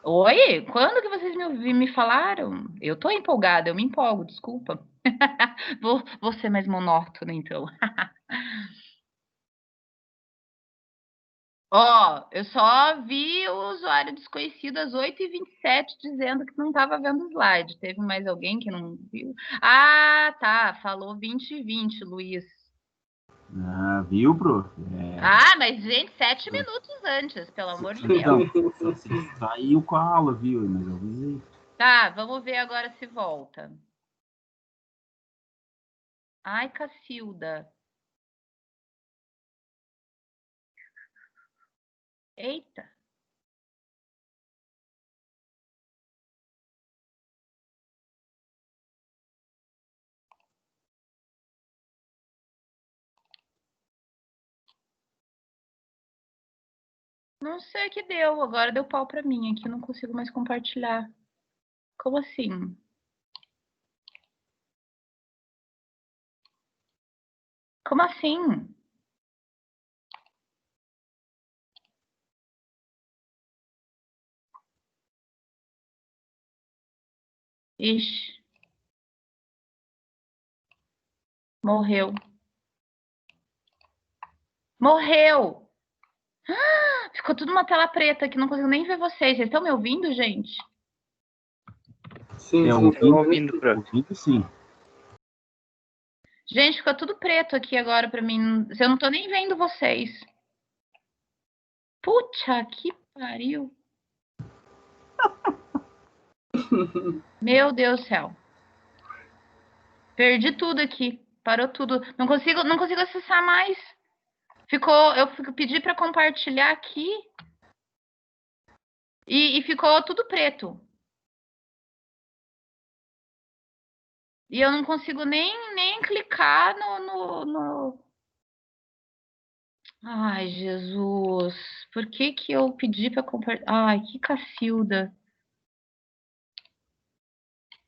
Oi? Quando que vocês me falaram? Eu tô empolgada, eu me empolgo, desculpa. Vou ser mais monótona, então. Ó, eu só vi o usuário desconhecido às 8h27 dizendo que não estava vendo o slide. Teve mais alguém que não viu? Ah, tá. Falou 20h20, Luiz. Ah, viu, prof? Ah, mas, gente, 7 minutos antes, pelo amor de Deus. Então, você saiu com a aula, viu? Mas eu avisei. Tá, vamos ver agora se volta. Ai, Cacilda. Eita. Não sei o que deu. Agora deu pau pra mim aqui. Não consigo mais compartilhar. Como assim? Como assim? Ixi. Morreu. Morreu! Ah, ficou tudo uma tela preta aqui, não consigo nem ver vocês. Vocês estão me ouvindo, gente? Sim, ouvindo, prof. ouvindo, sim. Gente, ficou tudo preto aqui agora pra mim. Eu não tô nem vendo vocês. Puta que pariu. Meu Deus do céu. Perdi tudo aqui. Parou tudo. Não consigo acessar mais. Pedi para compartilhar aqui. E ficou tudo preto. E eu não consigo nem clicar no... Ai, Jesus. Por que eu pedi para compartilhar? Ai, que cacilda.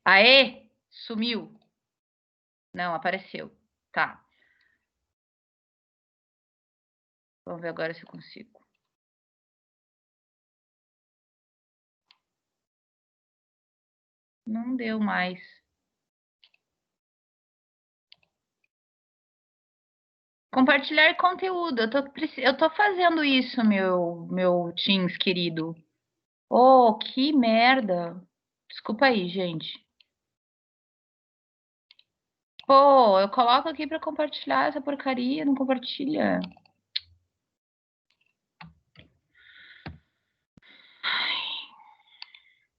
Aê! Sumiu. Não, apareceu. Tá. Vamos ver agora se eu consigo. Não deu mais. Compartilhar conteúdo. Eu tô fazendo isso, meu Teams querido. Oh, que merda. Desculpa aí, gente. Pô, eu coloco aqui para compartilhar essa porcaria, não compartilha.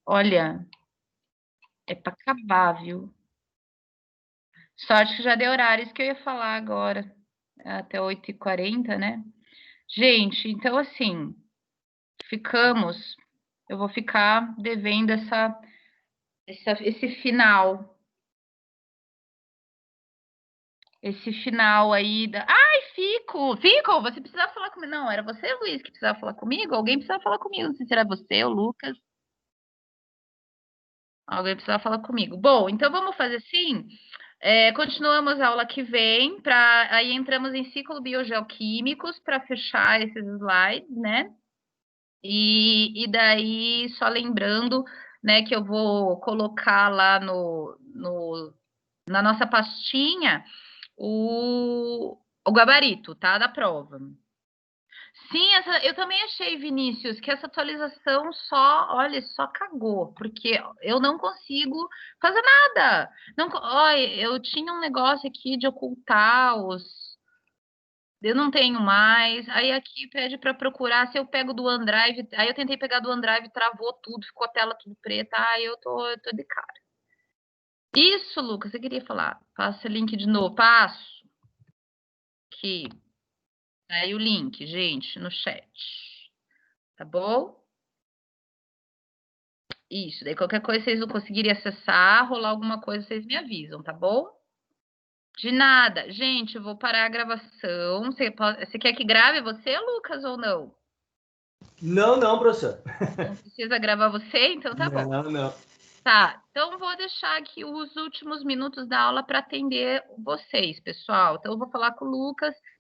Olha, é para acabar, viu? Sorte que já deu horários que eu ia falar agora, até 8h40, né? Gente, então assim, eu vou ficar devendo esse final. Esse final aí da... Ai, Fico, você precisava falar comigo. Não, era você, Luiz, que precisava falar comigo? Alguém precisava falar comigo, não sei se era você ou Lucas. Alguém precisava falar comigo. Bom, então vamos fazer assim. Continuamos a aula que vem, aí entramos em ciclo biogeoquímicos para fechar esses slides, né? E daí, só lembrando, né, que eu vou colocar lá na nossa pastinha o gabarito, tá? Da prova. Sim, eu também achei, Vinícius, que essa atualização só cagou, porque eu não consigo fazer nada. Não, olha, eu tinha um negócio aqui de ocultar eu não tenho mais. Aí aqui pede para procurar. Se eu pego do OneDrive, aí eu tentei pegar do OneDrive, travou tudo, ficou a tela tudo preta. Aí eu tô de cara. Isso, Lucas, você queria falar. Passa o link de novo. Passo. Aqui. Aí o link, gente, no chat. Tá bom? Isso. Daí qualquer coisa vocês não conseguirem acessar, rolar alguma coisa, vocês me avisam, tá bom? De nada. Gente, eu vou parar a gravação. Você quer que grave você, Lucas, ou não? Não, professor. Não precisa gravar você? Então tá bom. Não. Tá, então vou deixar aqui os últimos minutos da aula para atender vocês, pessoal. Então eu vou falar com o Lucas